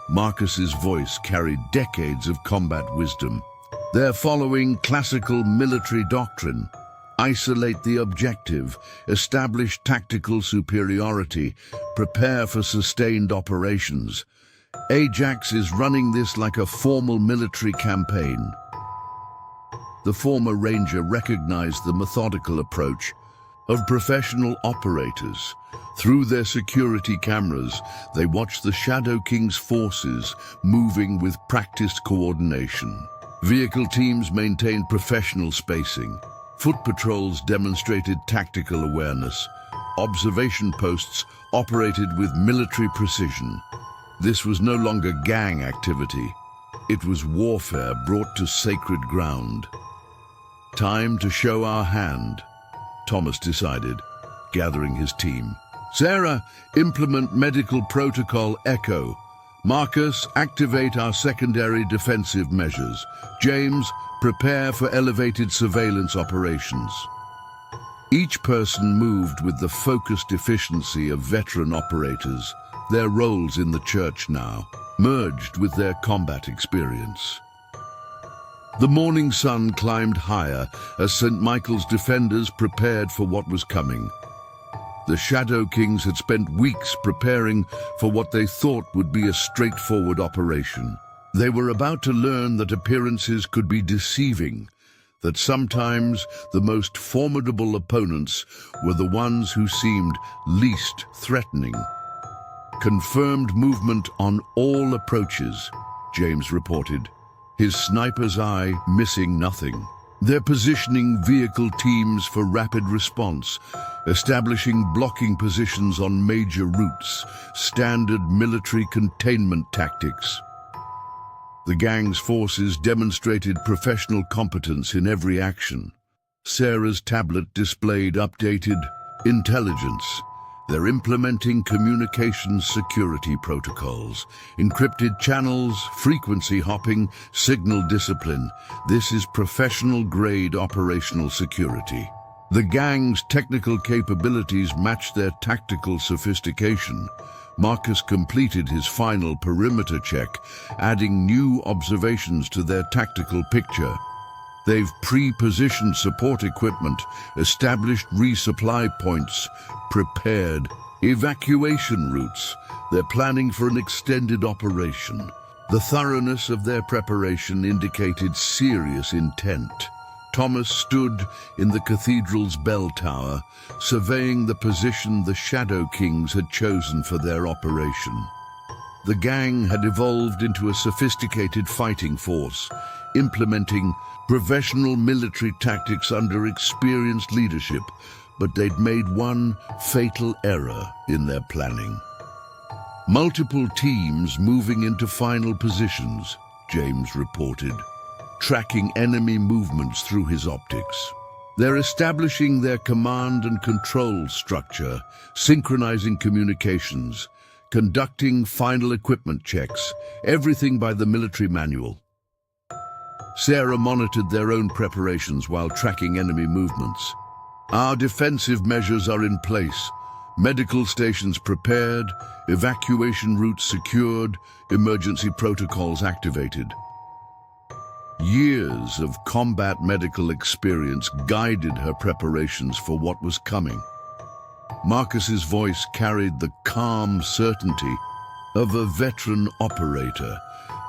Marcus's voice carried decades of combat wisdom. They're following classical military doctrine. Isolate the objective, establish tactical superiority, prepare for sustained operations. Ajax is running this like a formal military campaign. The former ranger recognized the methodical approach of professional operators. Through their security cameras, they watched the Shadow King's forces moving with practiced coordination. Vehicle teams maintained professional spacing. Foot patrols demonstrated tactical awareness. Observation posts operated with military precision. This was no longer gang activity. It was warfare brought to sacred ground. "Time to show our hand," Thomas decided, gathering his team. "Sarah, implement medical protocol Echo. Marcus, activate our secondary defensive measures. James, prepare for elevated surveillance operations." Each person moved with the focused efficiency of veteran operators, their roles in the church now merged with their combat experience. The morning sun climbed higher as St. Michael's defenders prepared for what was coming. The Shadow Kings had spent weeks preparing for what they thought would be a straightforward operation. They were about to learn that appearances could be deceiving, that sometimes the most formidable opponents were the ones who seemed least threatening. "Confirmed movement on all approaches," James reported, his sniper's eye missing nothing. They're positioning vehicle teams for rapid response, establishing blocking positions on major routes, standard military containment tactics. The gang's forces demonstrated professional competence in every action. Sarah's tablet displayed updated intelligence. They're implementing communications security protocols, encrypted channels, frequency hopping, signal discipline. This is professional-grade operational security. The gang's technical capabilities match their tactical sophistication. Marcus completed his final perimeter check, adding new observations to their tactical picture. They've pre-positioned support equipment, established resupply points, prepared evacuation routes. They're planning for an extended operation. The thoroughness of their preparation indicated serious intent. Thomas stood in the cathedral's bell tower, surveying the position the Shadow Kings had chosen for their operation. The gang had evolved into a sophisticated fighting force, implementing professional military tactics under experienced leadership, but they'd made one fatal error in their planning. Multiple teams moving into final positions, James reported, tracking enemy movements through his optics. They're establishing their command and control structure, synchronizing communications, conducting final equipment checks, everything by the military manual. Sarah monitored their own preparations while tracking enemy movements. Our defensive measures are in place. Medical stations prepared, evacuation routes secured, emergency protocols activated. Years of combat medical experience guided her preparations for what was coming. Marcus's voice carried the calm certainty of a veteran operator.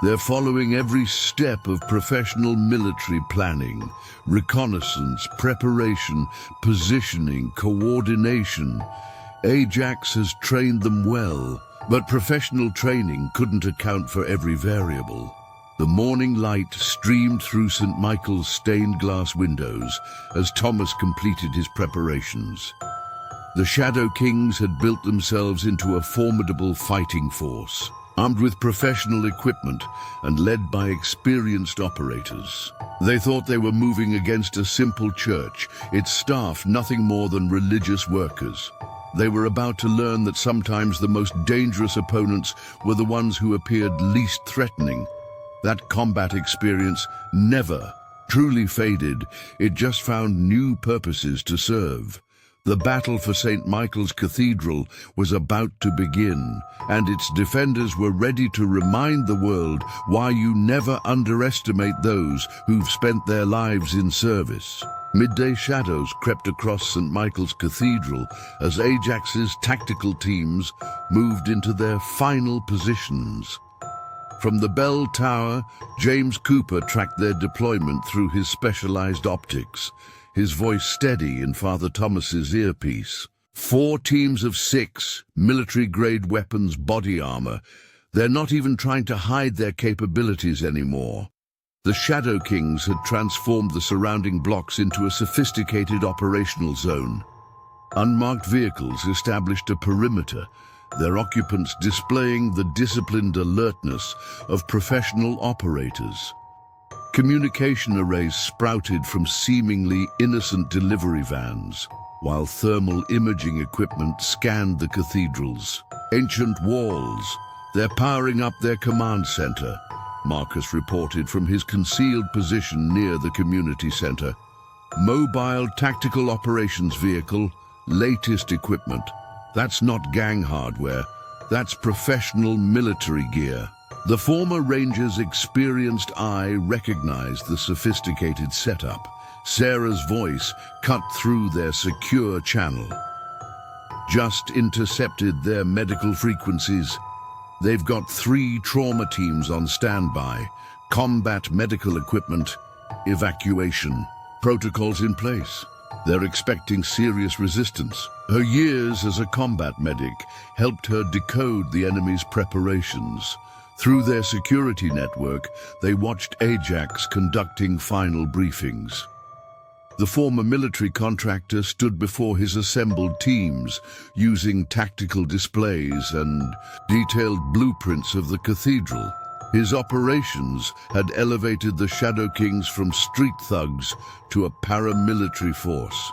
They're following every step of professional military planning, reconnaissance, preparation, positioning, coordination. Ajax has trained them well, but professional training couldn't account for every variable. The morning light streamed through St. Michael's stained glass windows as Thomas completed his preparations. The Shadow Kings had built themselves into a formidable fighting force, armed with professional equipment and led by experienced operators. They thought they were moving against a simple church, its staff nothing more than religious workers. They were about to learn that sometimes the most dangerous opponents were the ones who appeared least threatening. That combat experience never truly faded, it just found new purposes to serve. The battle for St. Michael's Cathedral was about to begin, and its defenders were ready to remind the world why you never underestimate those who've spent their lives in service. Midday shadows crept across St. Michael's Cathedral as Ajax's tactical teams moved into their final positions. From the bell tower, James Cooper tracked their deployment through his specialized optics, his voice steady in Father Thomas's earpiece. 4 teams of 6, military-grade weapons, body armor. They're not even trying to hide their capabilities anymore. The Shadow Kings had transformed the surrounding blocks into a sophisticated operational zone. Unmarked vehicles established a perimeter, their occupants displaying the disciplined alertness of professional operators. Communication arrays sprouted from seemingly innocent delivery vans, while thermal imaging equipment scanned the cathedral's ancient walls. They're powering up their command center, Marcus reported from his concealed position near the community center. Mobile tactical operations vehicle, latest equipment. That's not gang hardware, that's professional military gear. The former ranger's experienced eye recognized the sophisticated setup. Sarah's voice cut through their secure channel. Just intercepted their medical frequencies. They've got 3 trauma teams on standby, combat medical equipment, evacuation, protocols in place. They're expecting serious resistance. Her years as a combat medic helped her decode the enemy's preparations. Through their security network, they watched Ajax conducting final briefings. The former military contractor stood before his assembled teams, using tactical displays and detailed blueprints of the cathedral. His operations had elevated the Shadow Kings from street thugs to a paramilitary force.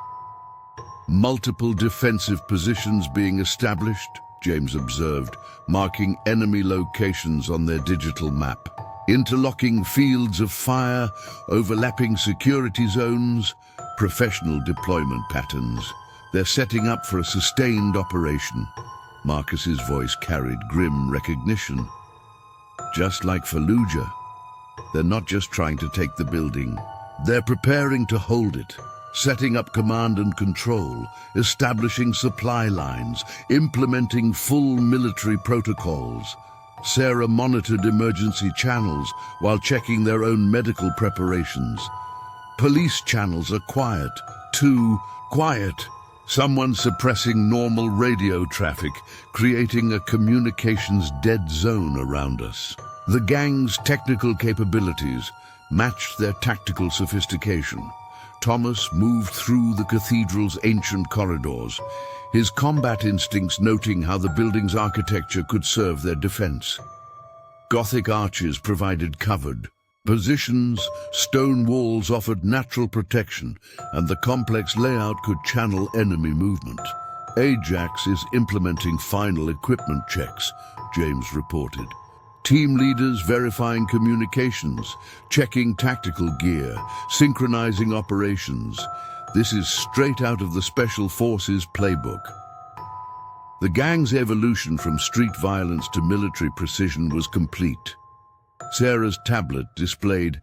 Multiple defensive positions being established, James observed, marking enemy locations on their digital map. Interlocking fields of fire, overlapping security zones, professional deployment patterns. They're setting up for a sustained operation. Marcus's voice carried grim recognition. Just like Fallujah, they're not just trying to take the building. They're preparing to hold it, setting up command and control, establishing supply lines, implementing full military protocols. Sarah monitored emergency channels while checking their own medical preparations. Police channels are quiet, too quiet. Someone suppressing normal radio traffic, creating a communications dead zone around us. The gang's technical capabilities matched their tactical sophistication. Thomas moved through the cathedral's ancient corridors, his combat instincts noting how the building's architecture could serve their defense. Gothic arches provided covered positions, stone walls offered natural protection, and the complex layout could channel enemy movement. Ajax is implementing final equipment checks, James reported. Team leaders verifying communications, checking tactical gear, synchronizing operations. This is straight out of the Special Forces playbook. The gang's evolution from street violence to military precision was complete. Sarah's tablet displayed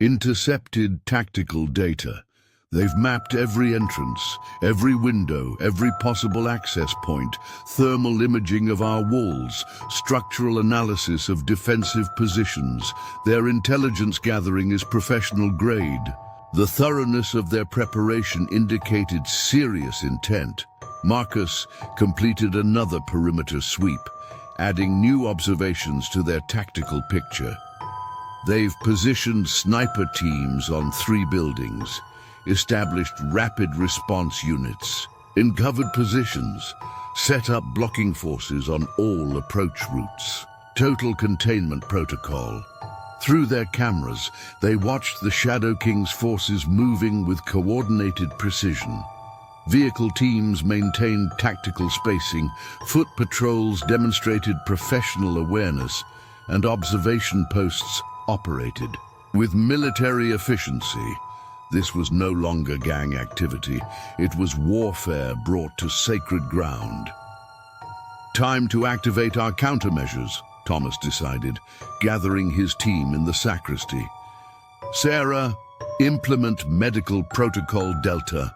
intercepted tactical data. They've mapped every entrance, every window, every possible access point, thermal imaging of our walls, structural analysis of defensive positions. Their intelligence gathering is professional grade. The thoroughness of their preparation indicated serious intent. Marcus completed another perimeter sweep, adding new observations to their tactical picture. They've positioned sniper teams on 3 buildings, established rapid response units in covered positions, set up blocking forces on all approach routes. Total containment protocol. Through their cameras, they watched the Shadow King's forces moving with coordinated precision. Vehicle teams maintained tactical spacing, foot patrols demonstrated professional awareness, and observation posts operated with military efficiency. This was no longer gang activity. It was warfare brought to sacred ground. Time to activate our countermeasures, Thomas decided, gathering his team in the sacristy. Sarah, implement medical protocol Delta.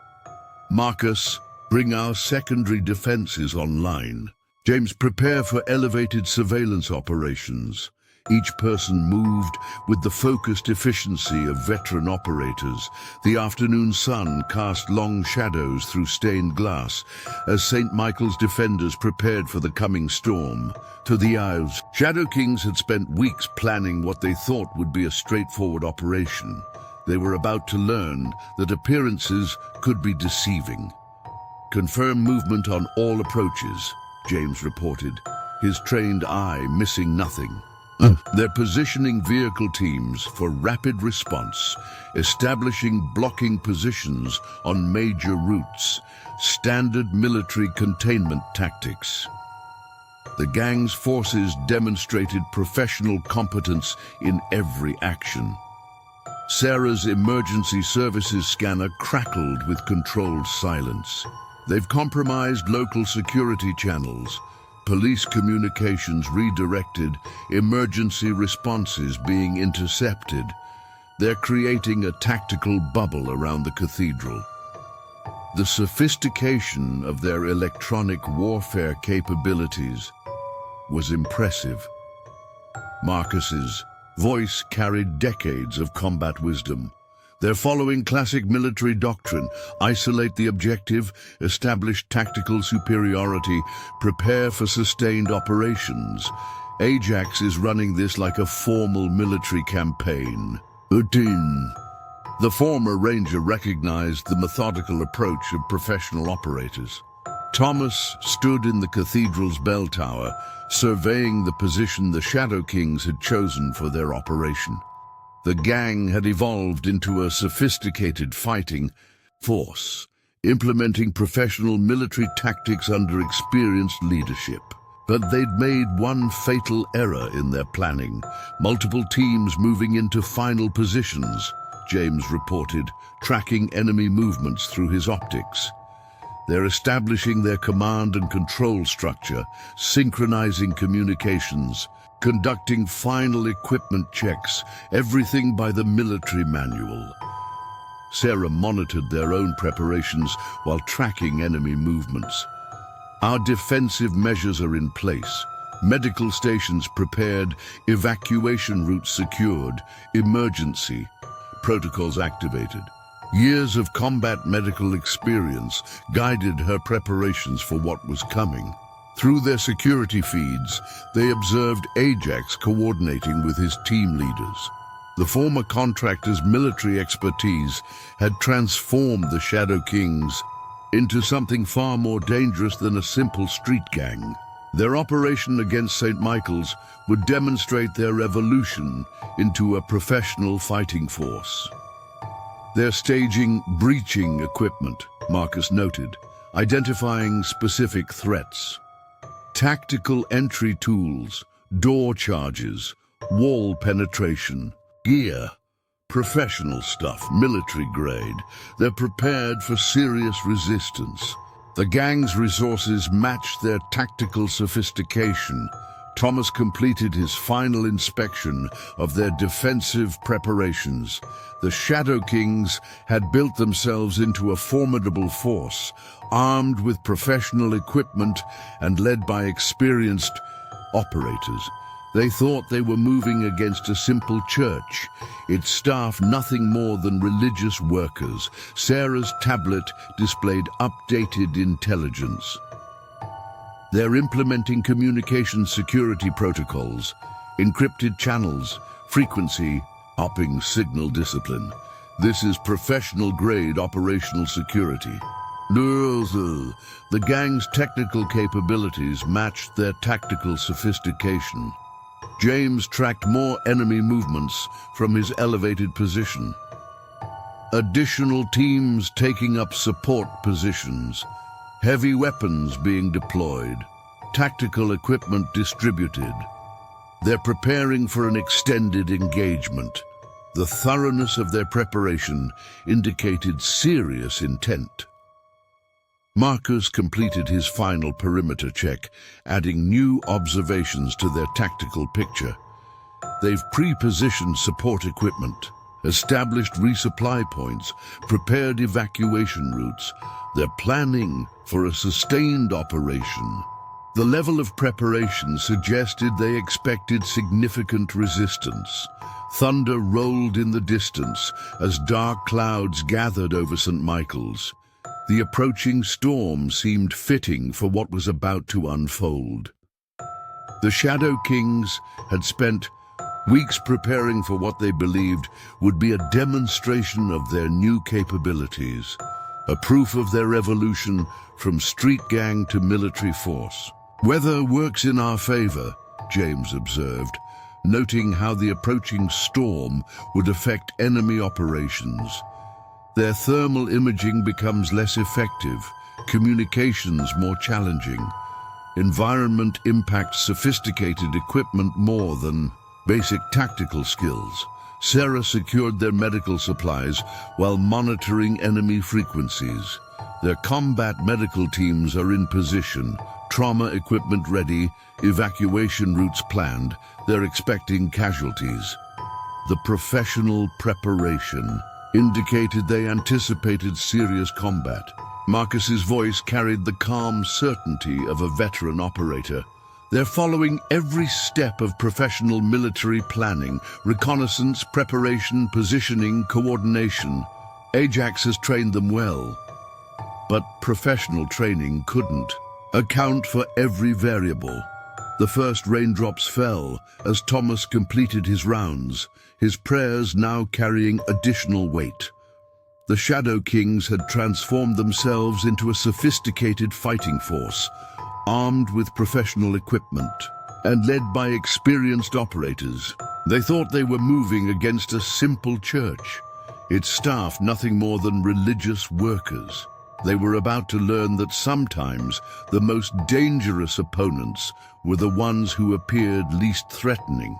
Marcus, bring our secondary defenses online. James, prepare for elevated surveillance operations. Each person moved with the focused efficiency of veteran operators. The afternoon sun cast long shadows through stained glass as St. Michael's defenders prepared for the coming storm. To the Isles, Shadow Kings had spent weeks planning what they thought would be a straightforward operation. They were about to learn that appearances could be deceiving. Confirm movement on all approaches, James reported, his trained eye missing nothing. They're positioning vehicle teams for rapid response, establishing blocking positions on major routes, standard military containment tactics. The gang's forces demonstrated professional competence in every action. Sarah's emergency services scanner crackled with controlled silence. They've compromised local security channels, police communications redirected, emergency responses being intercepted. They're creating a tactical bubble around the cathedral. The sophistication of their electronic warfare capabilities was impressive. Marcus's voice carried decades of combat wisdom. They're following classic military doctrine: isolate the objective, establish tactical superiority, prepare for sustained operations. Ajax is running this like a formal military campaign. Routine. The former ranger recognized the methodical approach of professional operators. Thomas stood in the cathedral's bell tower, surveying the position the Shadow Kings had chosen for their operation. The gang had evolved into a sophisticated fighting force, implementing professional military tactics under experienced leadership. But they'd made one fatal error in their planning, multiple teams moving into final positions, James reported, tracking enemy movements through his optics. They're establishing their command and control structure, synchronizing communications, conducting final equipment checks, everything by the military manual. Sarah monitored their own preparations while tracking enemy movements. Our defensive measures are in place. Medical stations prepared, evacuation routes secured, emergency protocols activated. Years of combat medical experience guided her preparations for what was coming. Through their security feeds, they observed Ajax coordinating with his team leaders. The former contractor's military expertise had transformed the Shadow Kings into something far more dangerous than a simple street gang. Their operation against St. Michael's would demonstrate their evolution into a professional fighting force. They're staging breaching equipment, Marcus noted, identifying specific threats. Tactical entry tools, door charges, wall penetration, gear, professional stuff, military grade. They're prepared for serious resistance. The gang's resources matched their tactical sophistication. Thomas completed his final inspection of their defensive preparations. The Shadow Kings had built themselves into a formidable force, armed with professional equipment and led by experienced operators. They thought they were moving against a simple church, its staff nothing more than religious workers. Sarah's tablet displayed updated intelligence. They're implementing communication security protocols, encrypted channels, frequency, hopping signal discipline. This is professional-grade operational security. The gang's technical capabilities matched their tactical sophistication. James tracked more enemy movements from his elevated position. Additional teams taking up support positions. Heavy weapons being deployed, tactical equipment distributed. They're preparing for an extended engagement. The thoroughness of their preparation indicated serious intent. Marcus completed his final perimeter check, adding new observations to their tactical picture. They've pre-positioned support equipment, established resupply points, prepared evacuation routes. They're planning for a sustained operation. The level of preparation suggested they expected significant resistance. Thunder rolled in the distance as dark clouds gathered over St. Michael's. The approaching storm seemed fitting for what was about to unfold. The Shadow Kings had spent weeks preparing for what they believed would be a demonstration of their new capabilities, a proof of their evolution from street gang to military force. Weather works in our favor, James observed, noting how the approaching storm would affect enemy operations. Their thermal imaging becomes less effective, communications more challenging. Environment impacts sophisticated equipment more than basic tactical skills. Sarah secured their medical supplies while monitoring enemy frequencies. Their combat medical teams are in position, trauma equipment ready, evacuation routes planned. They're expecting casualties. The professional preparation indicated they anticipated serious combat. Marcus's voice carried the calm certainty of a veteran operator. They're following every step of professional military planning, reconnaissance, preparation, positioning, coordination. Ajax has trained them well, but professional training couldn't account for every variable. The first raindrops fell as Thomas completed his rounds, his prayers now carrying additional weight. The Shadow Kings had transformed themselves into a sophisticated fighting force, armed with professional equipment and led by experienced operators. They thought they were moving against a simple church, its staff nothing more than religious workers. They were about to learn that sometimes the most dangerous opponents were the ones who appeared least threatening.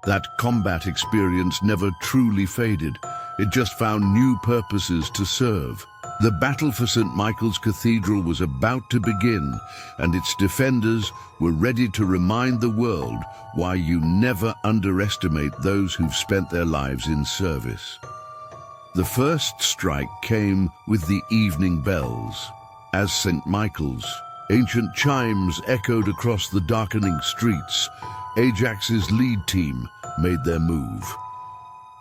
That combat experience never truly faded. It just found new purposes to serve. The battle for St. Michael's Cathedral was about to begin, and its defenders were ready to remind the world why you never underestimate those who've spent their lives in service. The first strike came with the evening bells. As St. Michael's ancient chimes echoed across the darkening streets, Ajax's lead team made their move.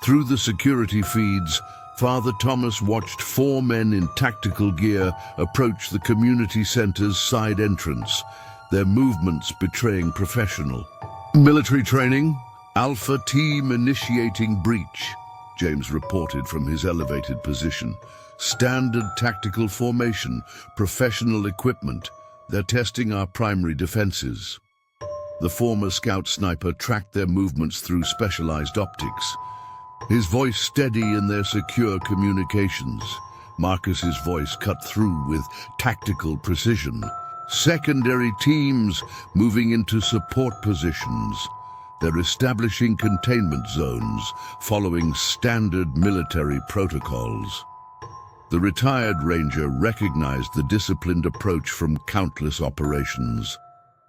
Through the security feeds, Father Thomas watched 4 men in tactical gear approach the community center's side entrance, their movements betraying professional military training. Alpha team initiating breach, James reported from his elevated position. Standard tactical formation, professional equipment. They're testing our primary defenses. The former scout sniper tracked their movements through specialized optics, his voice steady in their secure communications. Marcus's voice cut through with tactical precision. Secondary teams moving into support positions. They're establishing containment zones, following standard military protocols. The retired ranger recognized the disciplined approach from countless operations.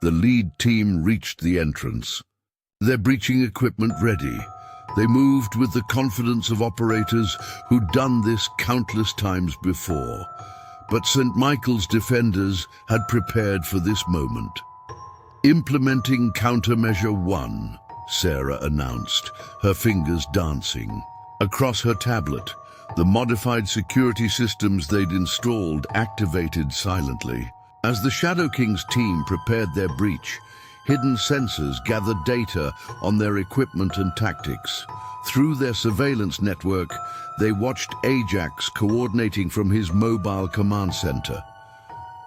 The lead team reached the entrance, their breaching equipment ready. They moved with the confidence of operators who'd done this countless times before. But St. Michael's defenders had prepared for this moment. Implementing countermeasure 1, Sarah announced, her fingers dancing. Across her tablet, the modified security systems they'd installed activated silently. As the Shadow King's team prepared their breach, hidden sensors gathered data on their equipment and tactics. Through their surveillance network, they watched Ajax coordinating from his mobile command center.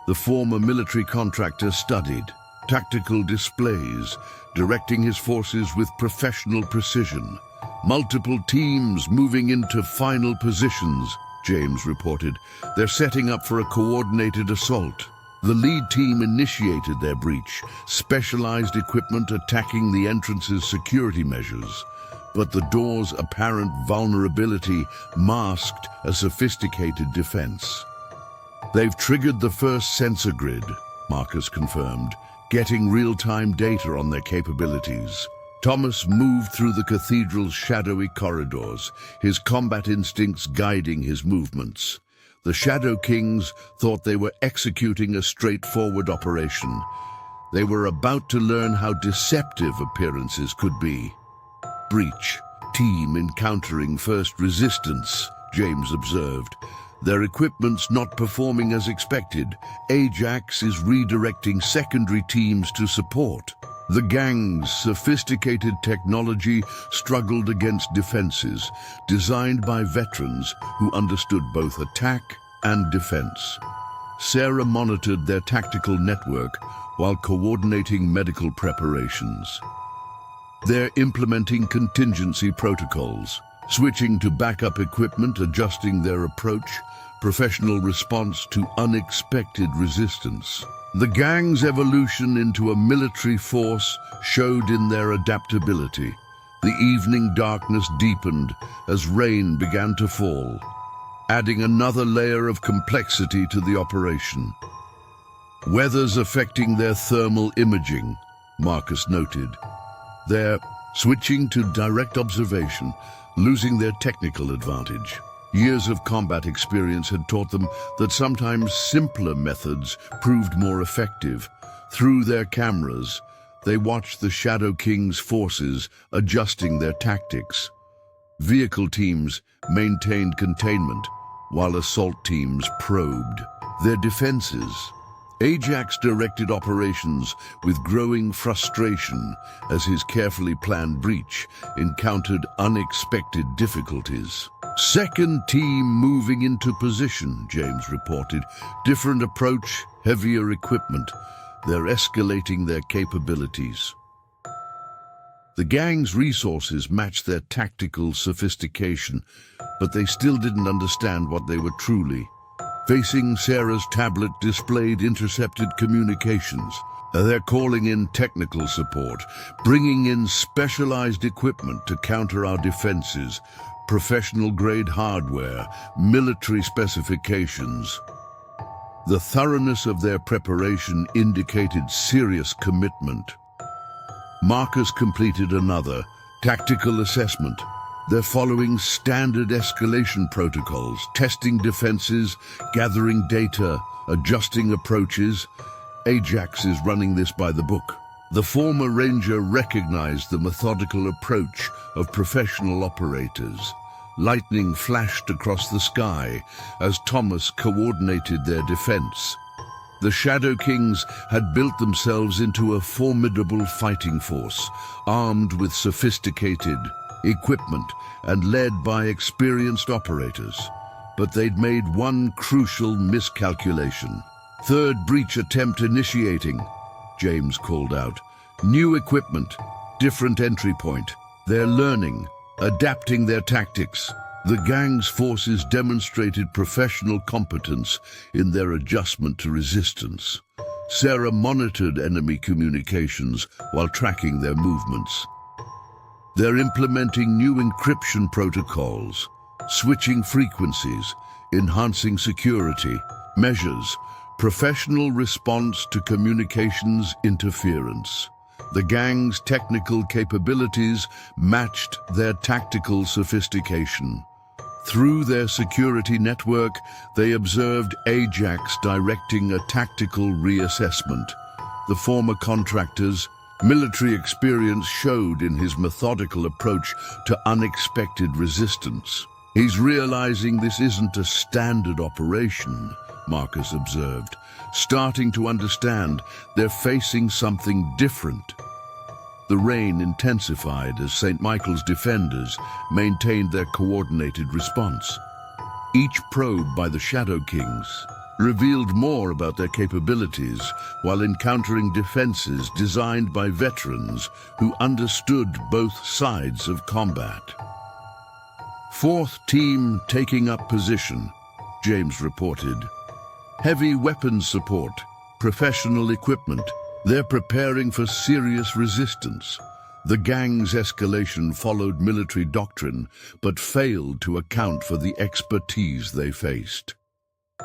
The former military contractor studied tactical displays, directing his forces with professional precision. Multiple teams moving into final positions, James reported. They're setting up for a coordinated assault. The lead team initiated their breach, specialized equipment attacking the entrance's security measures. But the door's apparent vulnerability masked a sophisticated defense. They've triggered the first sensor grid, Marcus confirmed, getting real-time data on their capabilities. Thomas moved through the cathedral's shadowy corridors, his combat instincts guiding his movements. The Shadow Kings thought they were executing a straightforward operation. They were about to learn how deceptive appearances could be. Breach, team encountering first resistance, James observed. Their equipment's not performing as expected. Ajax is redirecting secondary teams to support. The gang's sophisticated technology struggled against defenses designed by veterans who understood both attack and defense. Sarah monitored their tactical network while coordinating medical preparations. They're implementing contingency protocols, switching to backup equipment, adjusting their approach, professional response to unexpected resistance. The gang's evolution into a military force showed in their adaptability. The evening darkness deepened as rain began to fall, adding another layer of complexity to the operation. Weather's affecting their thermal imaging, Marcus noted. They're switching to direct observation, losing their technical advantage. Years of combat experience had taught them that sometimes simpler methods proved more effective. Through their cameras, they watched the Shadow King's forces adjusting their tactics. Vehicle teams maintained containment, while assault teams probed their defenses. Ajax directed operations with growing frustration as his carefully planned breach encountered unexpected difficulties. Second team moving into position, James reported. Different approach, heavier equipment. They're escalating their capabilities. The gang's resources matched their tactical sophistication, but they still didn't understand what they were truly Facing Sarah's tablet displayed intercepted communications. They're calling in technical support, bringing in specialized equipment to counter our defenses, professional-grade hardware, military specifications. The thoroughness of their preparation indicated serious commitment. Marcus completed another tactical assessment. They're following standard escalation protocols, testing defenses, gathering data, adjusting approaches. Ajax is running this by the book. The former ranger recognized the methodical approach of professional operators. Lightning flashed across the sky as Thomas coordinated their defense. The Shadow Kings had built themselves into a formidable fighting force, armed with sophisticated equipment and led by experienced operators. But they'd made one crucial miscalculation. Third breach attempt initiating, James called out. New equipment, different entry point. They're learning, adapting their tactics. The gang's forces demonstrated professional competence in their adjustment to resistance. Sarah monitored enemy communications while tracking their movements. They're implementing new encryption protocols, switching frequencies, enhancing security measures, professional response to communications interference. The gang's technical capabilities matched their tactical sophistication. Through their security network, they observed Ajax directing a tactical reassessment. The former contractor's military experience showed in his methodical approach to unexpected resistance. He's realizing this isn't a standard operation, Marcus observed, starting to understand they're facing something different. The rain intensified as St. Michael's defenders maintained their coordinated response. Each probe by the Shadow Kings revealed more about their capabilities while encountering defenses designed by veterans who understood both sides of combat. Fourth team taking up position, James reported. Heavy weapons support, professional equipment. They're preparing for serious resistance. The gang's escalation followed military doctrine, but failed to account for the expertise they faced.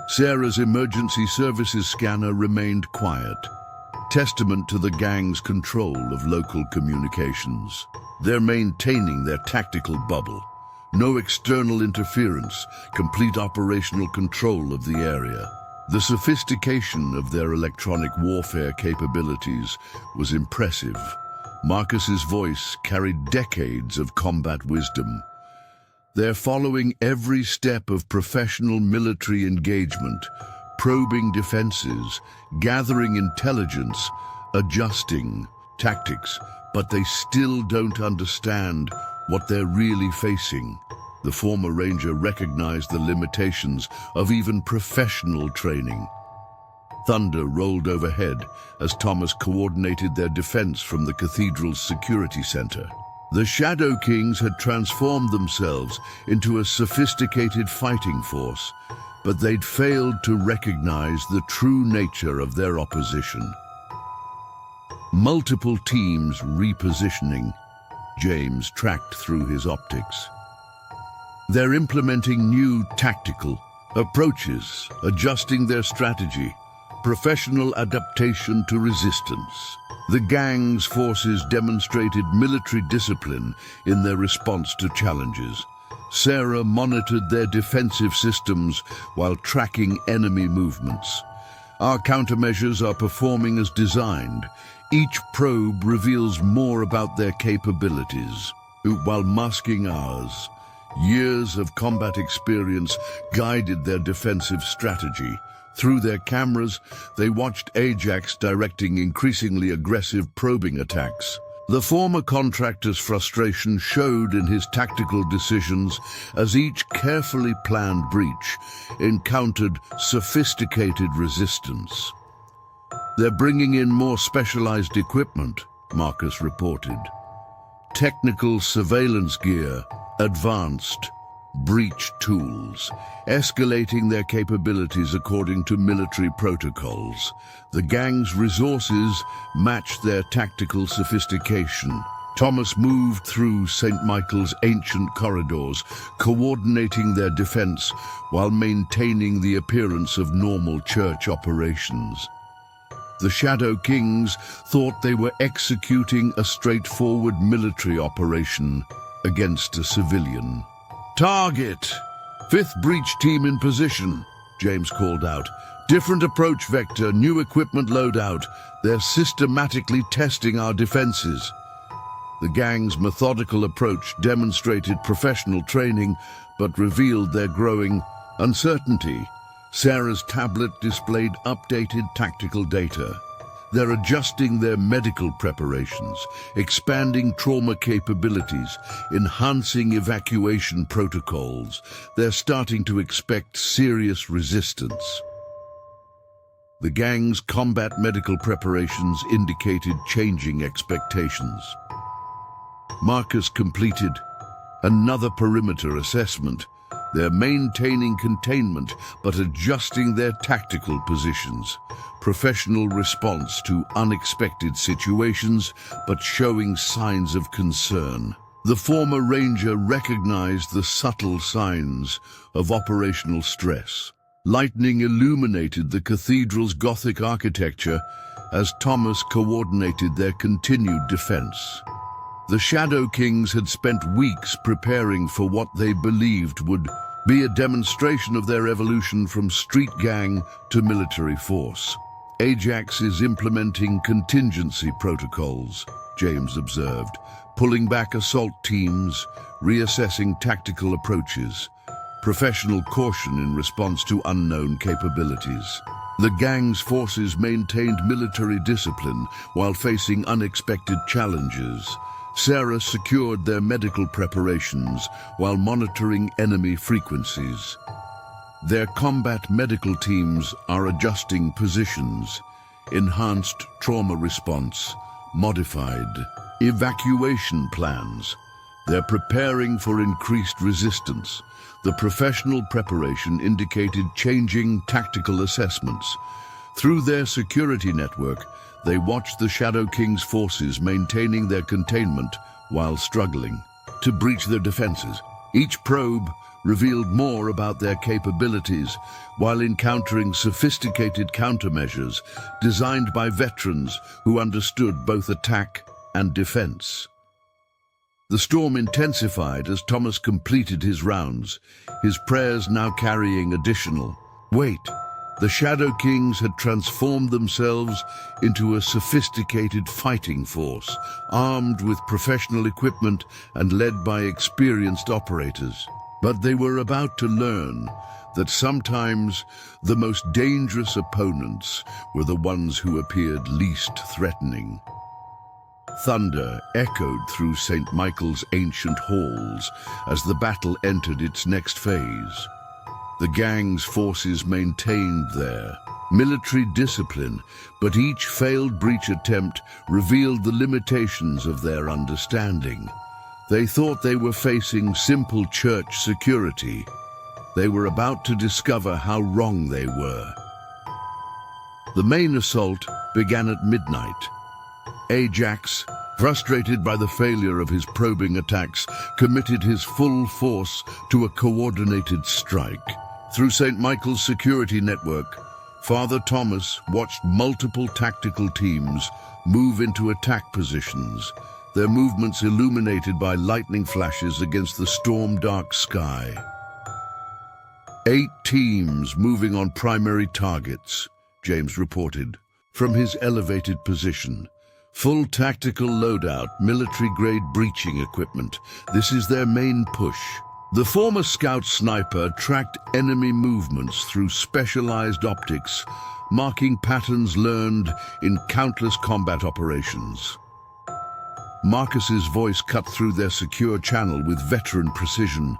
Sarah's emergency services scanner remained quiet, testament to the gang's control of local communications. They're maintaining their tactical bubble. No external interference, complete operational control of the area. The sophistication of their electronic warfare capabilities was impressive. Marcus's voice carried decades of combat wisdom. They're following every step of professional military engagement, probing defenses, gathering intelligence, adjusting tactics, but they still don't understand what they're really facing. The former ranger recognized the limitations of even professional training. Thunder rolled overhead as Thomas coordinated their defense from the Cathedral's security center. The Shadow Kings had transformed themselves into a sophisticated fighting force, but they'd failed to recognize the true nature of their opposition. Multiple teams repositioning, James tracked through his optics. They're implementing new tactical approaches, adjusting their strategy, professional adaptation to resistance. The gang's forces demonstrated military discipline in their response to challenges. Sarah monitored their defensive systems while tracking enemy movements. Our countermeasures are performing as designed. Each probe reveals more about their capabilities, while masking ours. Years of combat experience guided their defensive strategy. Through their cameras, they watched Ajax directing increasingly aggressive probing attacks. The former contractor's frustration showed in his tactical decisions as each carefully planned breach encountered sophisticated resistance. They're bringing in more specialized equipment, Marcus reported. Technical surveillance gear, advanced, breach tools, escalating their capabilities according to military protocols. The gang's resources matched their tactical sophistication. Thomas moved through St. Michael's ancient corridors, coordinating their defense while maintaining the appearance of normal church operations. The Shadow Kings thought they were executing a straightforward military operation against a civilian. "Target! 5th breach team in position," James called out. "Different approach vector, new equipment loadout. They're systematically testing our defenses." The gang's methodical approach demonstrated professional training, but revealed their growing uncertainty. Sarah's tablet displayed updated tactical data. They're adjusting their medical preparations, expanding trauma capabilities, enhancing evacuation protocols. They're starting to expect serious resistance. The gang's combat medical preparations indicated changing expectations. Marcus completed another perimeter assessment. They're maintaining containment, but adjusting their tactical positions. Professional response to unexpected situations, but showing signs of concern. The former ranger recognized the subtle signs of operational stress. Lightning illuminated the cathedral's Gothic architecture as Thomas coordinated their continued defense. The Shadow Kings had spent weeks preparing for what they believed would be a demonstration of their evolution from street gang to military force. Ajax is implementing contingency protocols, James observed, pulling back assault teams, reassessing tactical approaches, professional caution in response to unknown capabilities. The gang's forces maintained military discipline while facing unexpected challenges. Sarah secured their medical preparations while monitoring enemy frequencies. Their combat medical teams are adjusting positions, enhanced trauma response, modified evacuation plans. They're preparing for increased resistance. The professional preparation indicated changing tactical assessments. Through their security network, they watched the Shadow King's forces maintaining their containment while struggling to breach their defenses. Each probe revealed more about their capabilities while encountering sophisticated countermeasures designed by veterans who understood both attack and defense. The storm intensified as Thomas completed his rounds, his prayers now carrying additional weight. The Shadow Kings had transformed themselves into a sophisticated fighting force, armed with professional equipment and led by experienced operators. But they were about to learn that sometimes the most dangerous opponents were the ones who appeared least threatening. Thunder echoed through St. Michael's ancient halls as the battle entered its next phase. The gang's forces maintained their military discipline, but each failed breach attempt revealed the limitations of their understanding. They thought they were facing simple church security. They were about to discover how wrong they were. The main assault began at midnight. Ajax, frustrated by the failure of his probing attacks, committed his full force to a coordinated strike. Through St. Michael's security network, Father Thomas watched multiple tactical teams move into attack positions, their movements illuminated by lightning flashes against the storm-dark sky. 8 teams moving on primary targets, James reported, from his elevated position. Full tactical loadout, military-grade breaching equipment. This is their main push. The former scout sniper tracked enemy movements through specialized optics, marking patterns learned in countless combat operations. Marcus's voice cut through their secure channel with veteran precision.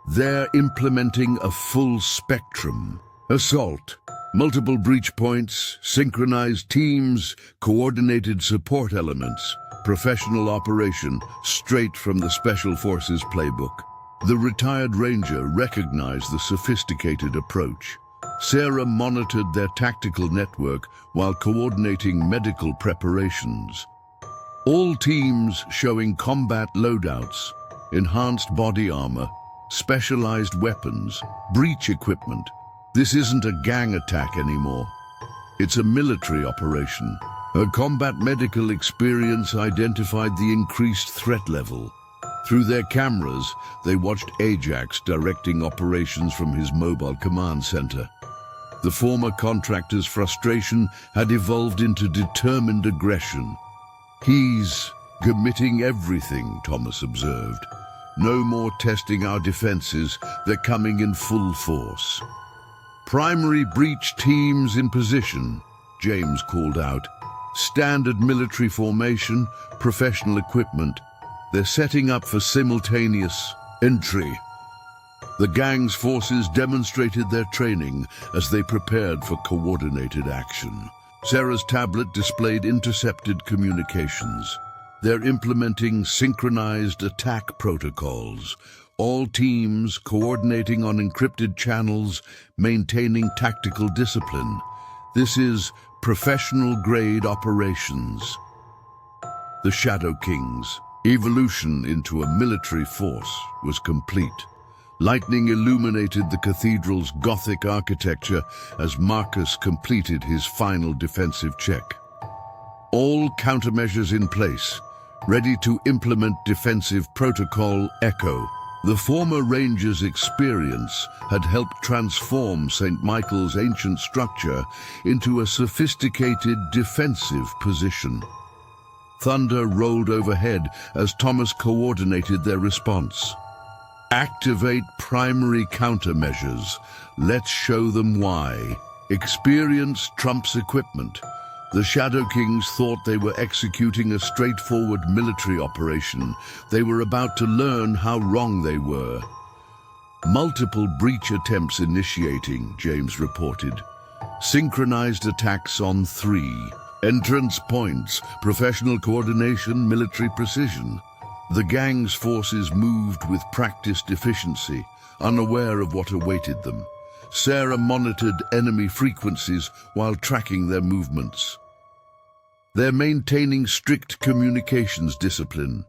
They're implementing a full spectrum. Assault, multiple breach points, synchronized teams, coordinated support elements, professional operation straight from the Special Forces playbook. The retired ranger recognized the sophisticated approach. Sarah monitored their tactical network while coordinating medical preparations. All teams showing combat loadouts, enhanced body armor, specialized weapons, breach equipment. This isn't a gang attack anymore. It's a military operation. Her combat medical experience identified the increased threat level. Through their cameras, they watched Ajax directing operations from his mobile command center. The former contractor's frustration had evolved into determined aggression. "He's committing everything," Thomas observed. "No more testing our defenses, they're coming in full force." "Primary breach teams in position," James called out. "Standard military formation, professional equipment. They're setting up for simultaneous entry." The gang's forces demonstrated their training as they prepared for coordinated action. Sarah's tablet displayed intercepted communications. They're implementing synchronized attack protocols. All teams coordinating on encrypted channels, maintaining tactical discipline. This is professional-grade operations. The Shadow King's evolution into a military force was complete. Lightning illuminated the cathedral's Gothic architecture as Marcus completed his final defensive check. All countermeasures in place, ready to implement defensive protocol Echo. The former ranger's experience had helped transform St. Michael's ancient structure into a sophisticated defensive position. Thunder rolled overhead as Thomas coordinated their response. "Activate primary countermeasures. Let's show them why." Experience trumps equipment. The Shadow Kings thought they were executing a straightforward military operation. They were about to learn how wrong they were. "Multiple breach attempts initiating," James reported. "Synchronized attacks on 3. Entrance points, professional coordination, military precision." The gang's forces moved with practiced efficiency, unaware of what awaited them. Sarah monitored enemy frequencies while tracking their movements. They're maintaining strict communications discipline.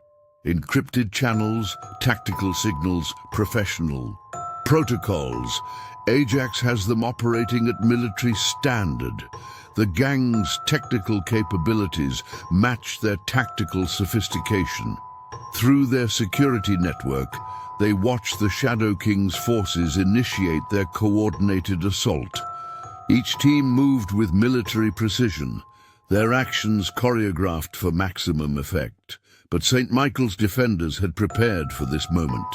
Encrypted channels, tactical signals, professional protocols. Ajax has them operating at military standard. The gang's technical capabilities match their tactical sophistication. Through their security network, they watch the Shadow King's forces initiate their coordinated assault. Each team moved with military precision, their actions choreographed for maximum effect. But St. Michael's defenders had prepared for this moment.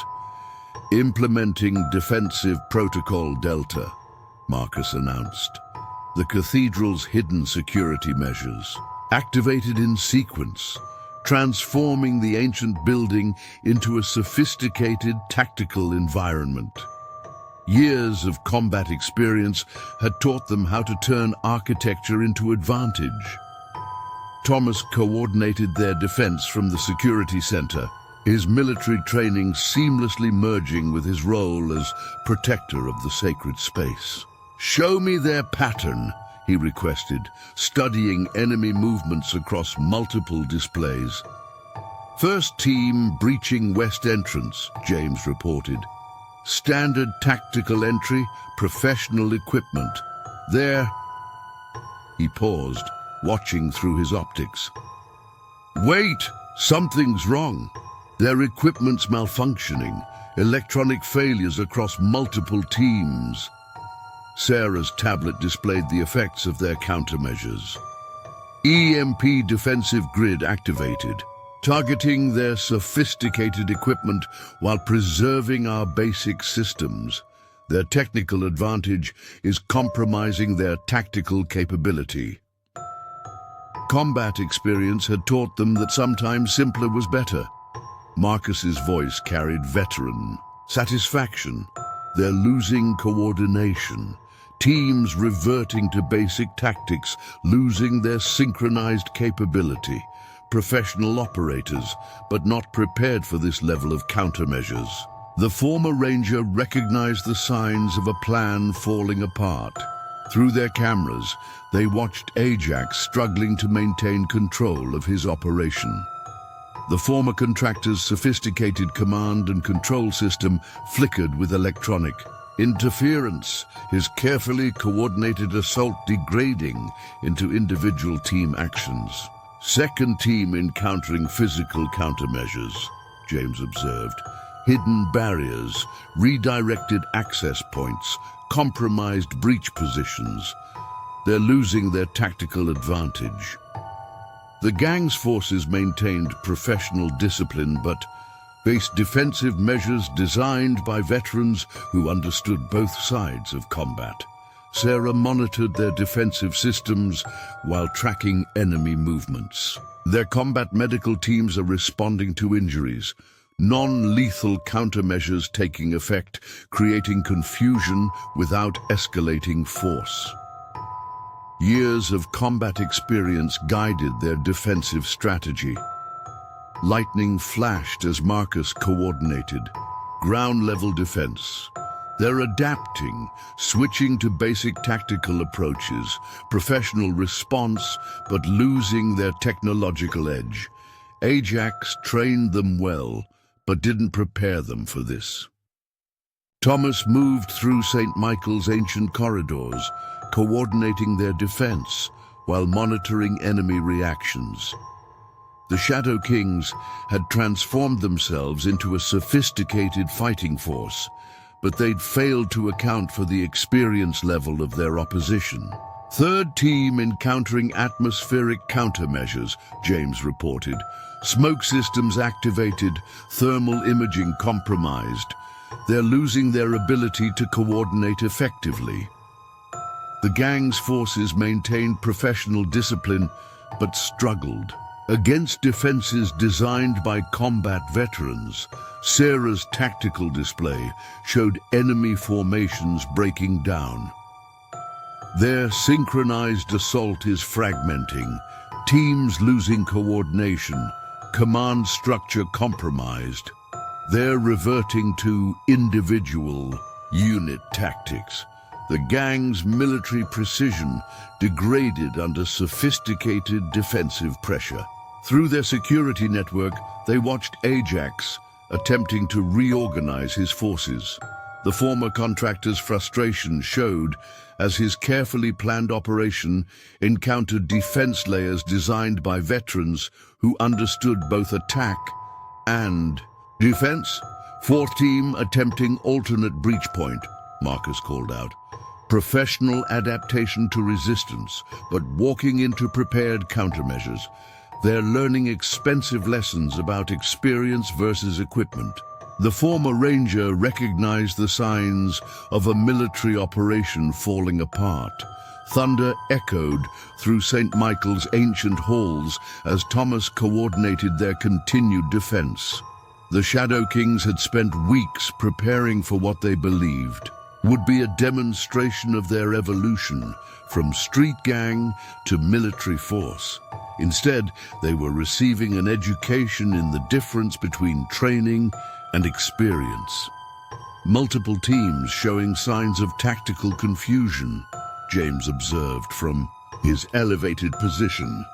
"Implementing defensive protocol Delta," Marcus announced. The cathedral's hidden security measures, activated in sequence, transforming the ancient building into a sophisticated tactical environment. Years of combat experience had taught them how to turn architecture into advantage. Thomas coordinated their defense from the security center, his military training seamlessly merging with his role as protector of the sacred space. "Show me their pattern," he requested, studying enemy movements across multiple displays. "First team breaching west entrance," James reported. "Standard tactical entry, professional equipment. There." He paused, watching through his optics. "Wait! Something's wrong. Their equipment's malfunctioning. Electronic failures across multiple teams." Sarah's tablet displayed the effects of their countermeasures. EMP defensive grid activated, targeting their sophisticated equipment while preserving our basic systems. Their technical advantage is compromising their tactical capability. Combat experience had taught them that sometimes simpler was better. Marcus's voice carried veteran satisfaction. They're losing coordination. Teams reverting to basic tactics, losing their synchronized capability. Professional operators, but not prepared for this level of countermeasures. The former ranger recognized the signs of a plan falling apart. Through their cameras, they watched Ajax struggling to maintain control of his operation. The former contractor's sophisticated command and control system flickered with electronic interference, his carefully coordinated assault degrading into individual team actions. Second team encountering physical countermeasures, James observed. Hidden barriers, redirected access points, compromised breach positions. They're losing their tactical advantage. The gang's forces maintained professional discipline but faced defensive measures designed by veterans who understood both sides of combat. Sarah monitored their defensive systems while tracking enemy movements. Their combat medical teams are responding to injuries, non-lethal countermeasures taking effect, creating confusion without escalating force. Years of combat experience guided their defensive strategy. Lightning flashed as Marcus coordinated. Ground-level defense. They're adapting, switching to basic tactical approaches, professional response, but losing their technological edge. Ajax trained them well, but didn't prepare them for this. Thomas moved through St. Michael's ancient corridors, coordinating their defense while monitoring enemy reactions. The Shadow Kings had transformed themselves into a sophisticated fighting force, but they'd failed to account for the experience level of their opposition. Third team encountering atmospheric countermeasures, James reported. Smoke systems activated, thermal imaging compromised. They're losing their ability to coordinate effectively. The gang's forces maintained professional discipline, but struggled. Against defenses designed by combat veterans, Sarah's tactical display showed enemy formations breaking down. Their synchronized assault is fragmenting, teams losing coordination, command structure compromised. They're reverting to individual unit tactics. The gang's military precision degraded under sophisticated defensive pressure. Through their security network, they watched Ajax attempting to reorganize his forces. The former contractor's frustration showed as his carefully planned operation encountered defense layers designed by veterans who understood both attack and defense. Fourth team attempting alternate breach point, Marcus called out. Professional adaptation to resistance, but walking into prepared countermeasures. They're learning expensive lessons about experience versus equipment. The former ranger recognized the signs of a military operation falling apart. Thunder echoed through St. Michael's ancient halls as Thomas coordinated their continued defense. The Shadow Kings had spent weeks preparing for what they believed would be a demonstration of their evolution from street gang to military force. Instead, they were receiving an education in the difference between training and experience. Multiple teams showing signs of tactical confusion, James observed from his elevated position.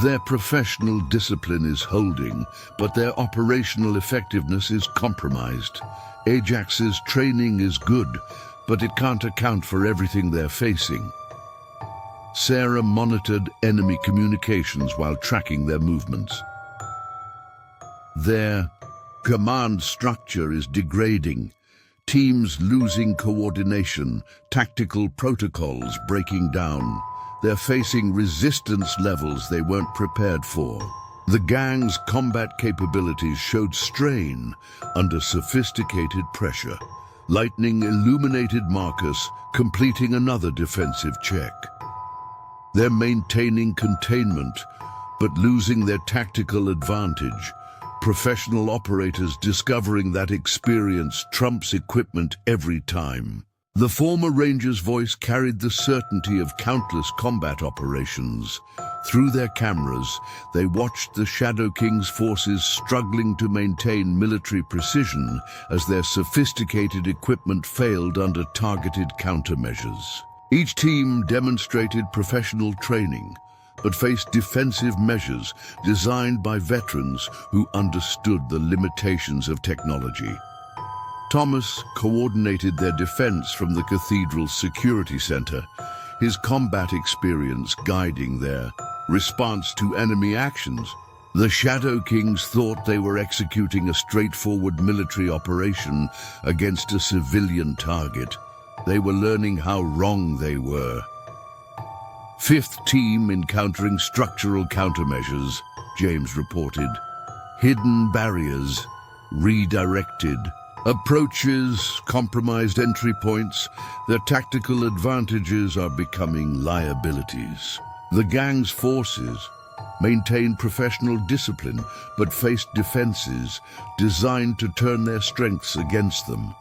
Their professional discipline is holding, but their operational effectiveness is compromised. Ajax's training is good, but it can't account for everything they're facing. Sarah monitored enemy communications while tracking their movements. Their command structure is degrading, teams losing coordination, tactical protocols breaking down. They're facing resistance levels they weren't prepared for. The gang's combat capabilities showed strain under sophisticated pressure. Lightning illuminated Marcus, completing another defensive check. They're maintaining containment, but losing their tactical advantage. Professional operators discovering that experience trumps equipment every time. The former ranger's voice carried the certainty of countless combat operations. Through their cameras, they watched the Shadow King's forces struggling to maintain military precision as their sophisticated equipment failed under targeted countermeasures. Each team demonstrated professional training, but faced defensive measures designed by veterans who understood the limitations of technology. Thomas coordinated their defense from the Cathedral's security center, his combat experience guiding their response to enemy actions. The Shadow Kings thought they were executing a straightforward military operation against a civilian target. They were learning how wrong they were. Fifth team encountering structural countermeasures, James reported. Hidden barriers, redirected. Approaches, compromised entry points, their tactical advantages are becoming liabilities. The gang's forces maintained professional discipline but faced defenses designed to turn their strengths against them.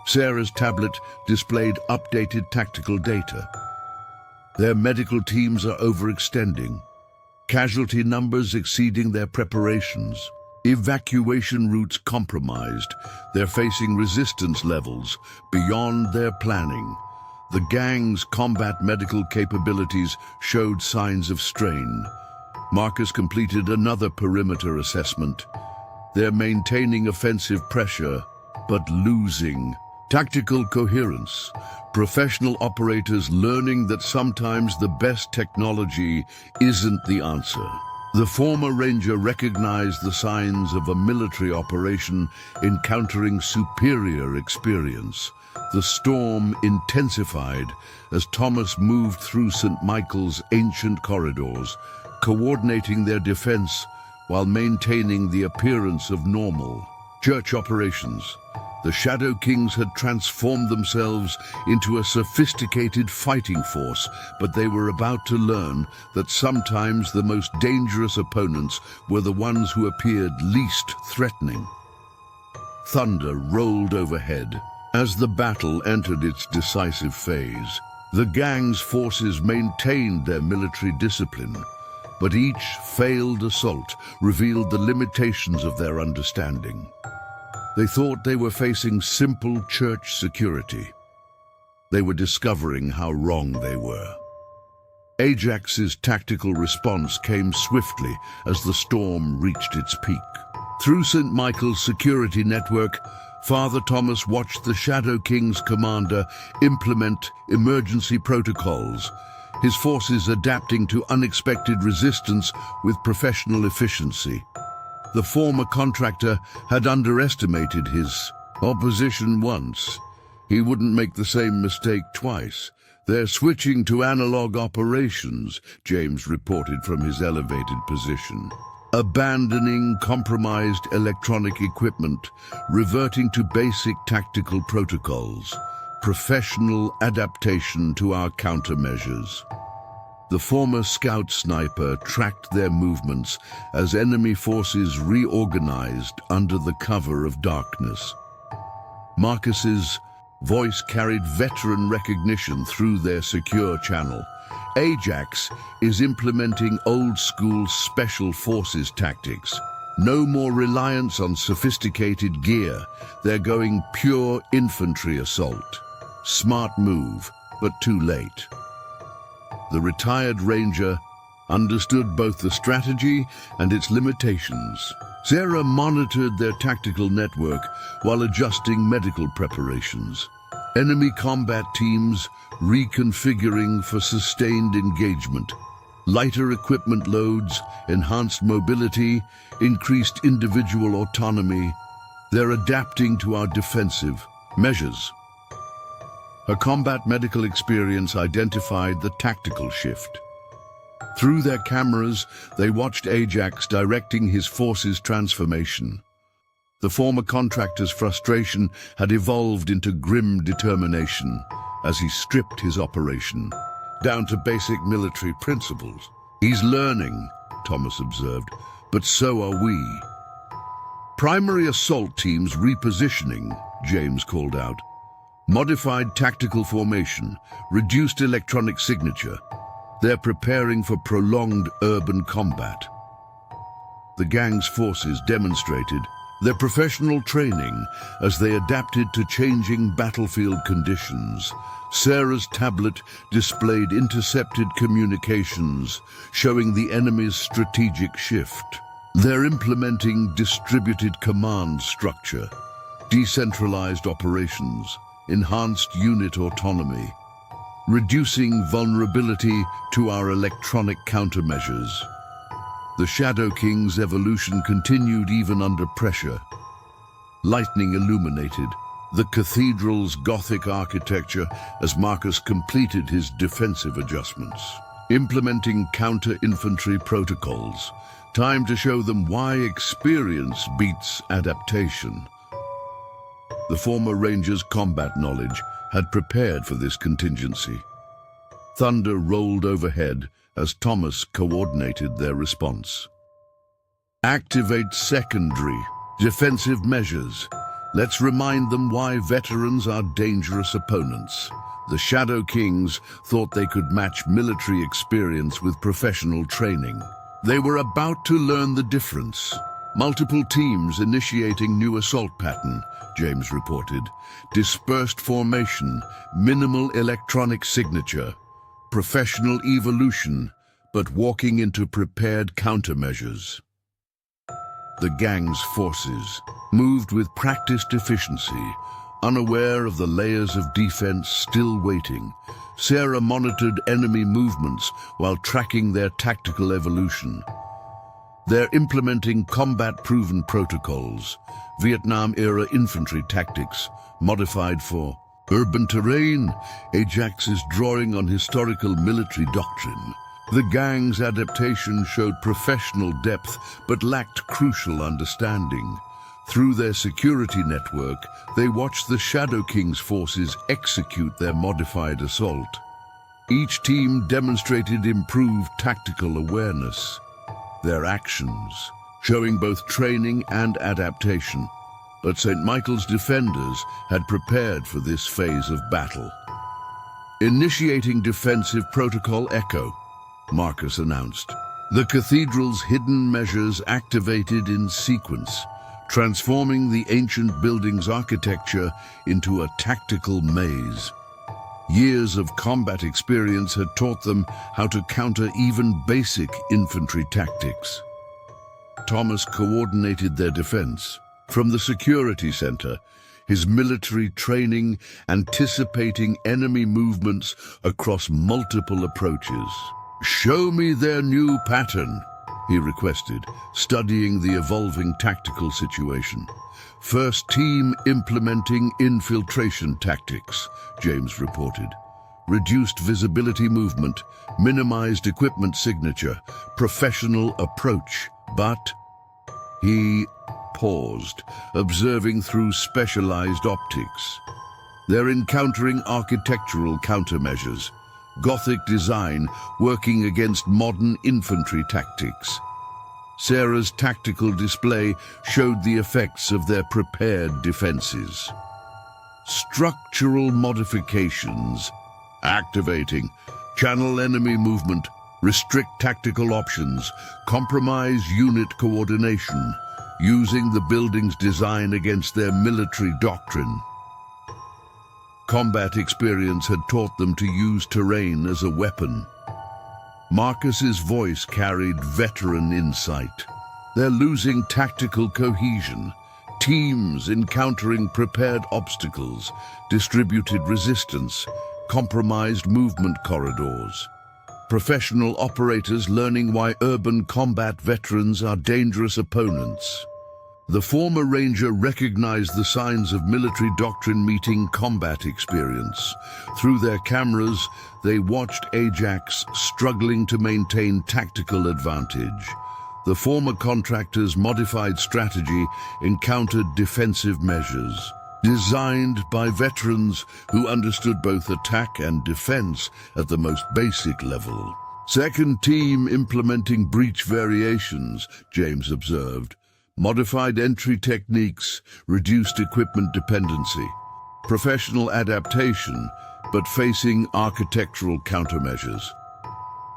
Sarah's tablet displayed updated tactical data. Their medical teams are overextending, casualty numbers exceeding their preparations. Evacuation routes compromised. They're facing resistance levels beyond their planning. The gang's combat medical capabilities showed signs of strain. Marcus completed another perimeter assessment. They're maintaining offensive pressure, but losing tactical coherence. Professional operators learning that sometimes the best technology isn't the answer. The former ranger recognized the signs of a military operation encountering superior experience. The storm intensified as Thomas moved through St. Michael's ancient corridors, coordinating their defense while maintaining the appearance of normal church operations. The Shadow Kings had transformed themselves into a sophisticated fighting force, but they were about to learn that sometimes the most dangerous opponents were the ones who appeared least threatening. Thunder rolled overhead. As the battle entered its decisive phase, the gang's forces maintained their military discipline, but each failed assault revealed the limitations of their understanding. They thought they were facing simple church security. They were discovering how wrong they were. Ajax's tactical response came swiftly as the storm reached its peak. Through St. Michael's security network, Father Thomas watched the Shadow King's commander implement emergency protocols, his forces adapting to unexpected resistance with professional efficiency. The former contractor had underestimated his opposition once. He wouldn't make the same mistake twice. They're switching to analog operations, James reported from his elevated position. Abandoning compromised electronic equipment, reverting to basic tactical protocols, professional adaptation to our countermeasures. The former scout sniper tracked their movements as enemy forces reorganized under the cover of darkness. Marcus's voice carried veteran recognition through their secure channel. Ajax is implementing old-school special forces tactics. No more reliance on sophisticated gear. They're going pure infantry assault. Smart move, but too late. The retired ranger understood both the strategy and its limitations. Sarah monitored their tactical network while adjusting medical preparations. Enemy combat teams reconfiguring for sustained engagement. Lighter equipment loads, enhanced mobility, increased individual autonomy. They're adapting to our defensive measures. Her combat medical experience identified the tactical shift. Through their cameras, they watched Ajax directing his forces' transformation. The former contractor's frustration had evolved into grim determination as he stripped his operation down to basic military principles. He's learning, Thomas observed, but so are we. Primary assault teams repositioning, James called out. Modified tactical formation, reduced electronic signature. They're preparing for prolonged urban combat. The gang's forces demonstrated their professional training as they adapted to changing battlefield conditions. Sarah's tablet displayed intercepted communications, showing the enemy's strategic shift. They're implementing distributed command structure, decentralized operations, enhanced unit autonomy, reducing vulnerability to our electronic countermeasures. The Shadow King's evolution continued even under pressure. Lightning illuminated the Cathedral's Gothic architecture as Marcus completed his defensive adjustments. Implementing counter-infantry protocols, time to show them why experience beats adaptation. The former Ranger's combat knowledge had prepared for this contingency. Thunder rolled overhead as Thomas coordinated their response. Activate secondary defensive measures. Let's remind them why veterans are dangerous opponents. The Shadow Kings thought they could match military experience with professional training. They were about to learn the difference. Multiple teams initiating new assault pattern, James reported. Dispersed formation, minimal electronic signature. Professional evolution, but walking into prepared countermeasures. The gang's forces moved with practiced efficiency, unaware of the layers of defense still waiting. Sarah monitored enemy movements while tracking their tactical evolution. They're implementing combat-proven protocols, Vietnam-era infantry tactics, modified for urban terrain. Ajax is drawing on historical military doctrine. The gang's adaptation showed professional depth but lacked crucial understanding. Through their security network, they watched the Shadow King's forces execute their modified assault. Each team demonstrated improved tactical awareness. Their actions, showing both training and adaptation. But St. Michael's defenders had prepared for this phase of battle. Initiating defensive protocol Echo, Marcus announced. The Cathedral's hidden measures activated in sequence, transforming the ancient building's architecture into a tactical maze. Years of combat experience had taught them how to counter even basic infantry tactics. Thomas coordinated their defense. From the security center, his military training anticipating enemy movements across multiple approaches. "Show me their new pattern," he requested, studying the evolving tactical situation. First team implementing infiltration tactics, James reported. Reduced visibility movement, minimized equipment signature, professional approach. But he paused, observing through specialized optics. They're encountering architectural countermeasures, Gothic design working against modern infantry tactics. Sarah's tactical display showed the effects of their prepared defenses. Structural modifications, activating, channel enemy movement, restrict tactical options, compromise unit coordination, using the building's design against their military doctrine. Combat experience had taught them to use terrain as a weapon. Marcus's voice carried veteran insight. They're losing tactical cohesion, teams encountering prepared obstacles, distributed resistance, compromised movement corridors. Professional operators learning why urban combat veterans are dangerous opponents. The former Ranger recognized the signs of military doctrine meeting combat experience. Through their cameras, they watched Ajax struggling to maintain tactical advantage. The former contractor's modified strategy encountered defensive measures, designed by veterans who understood both attack and defense at the most basic level. Second team implementing breach variations, James observed. Modified entry techniques, reduced equipment dependency. professional adaptation, but facing architectural countermeasures.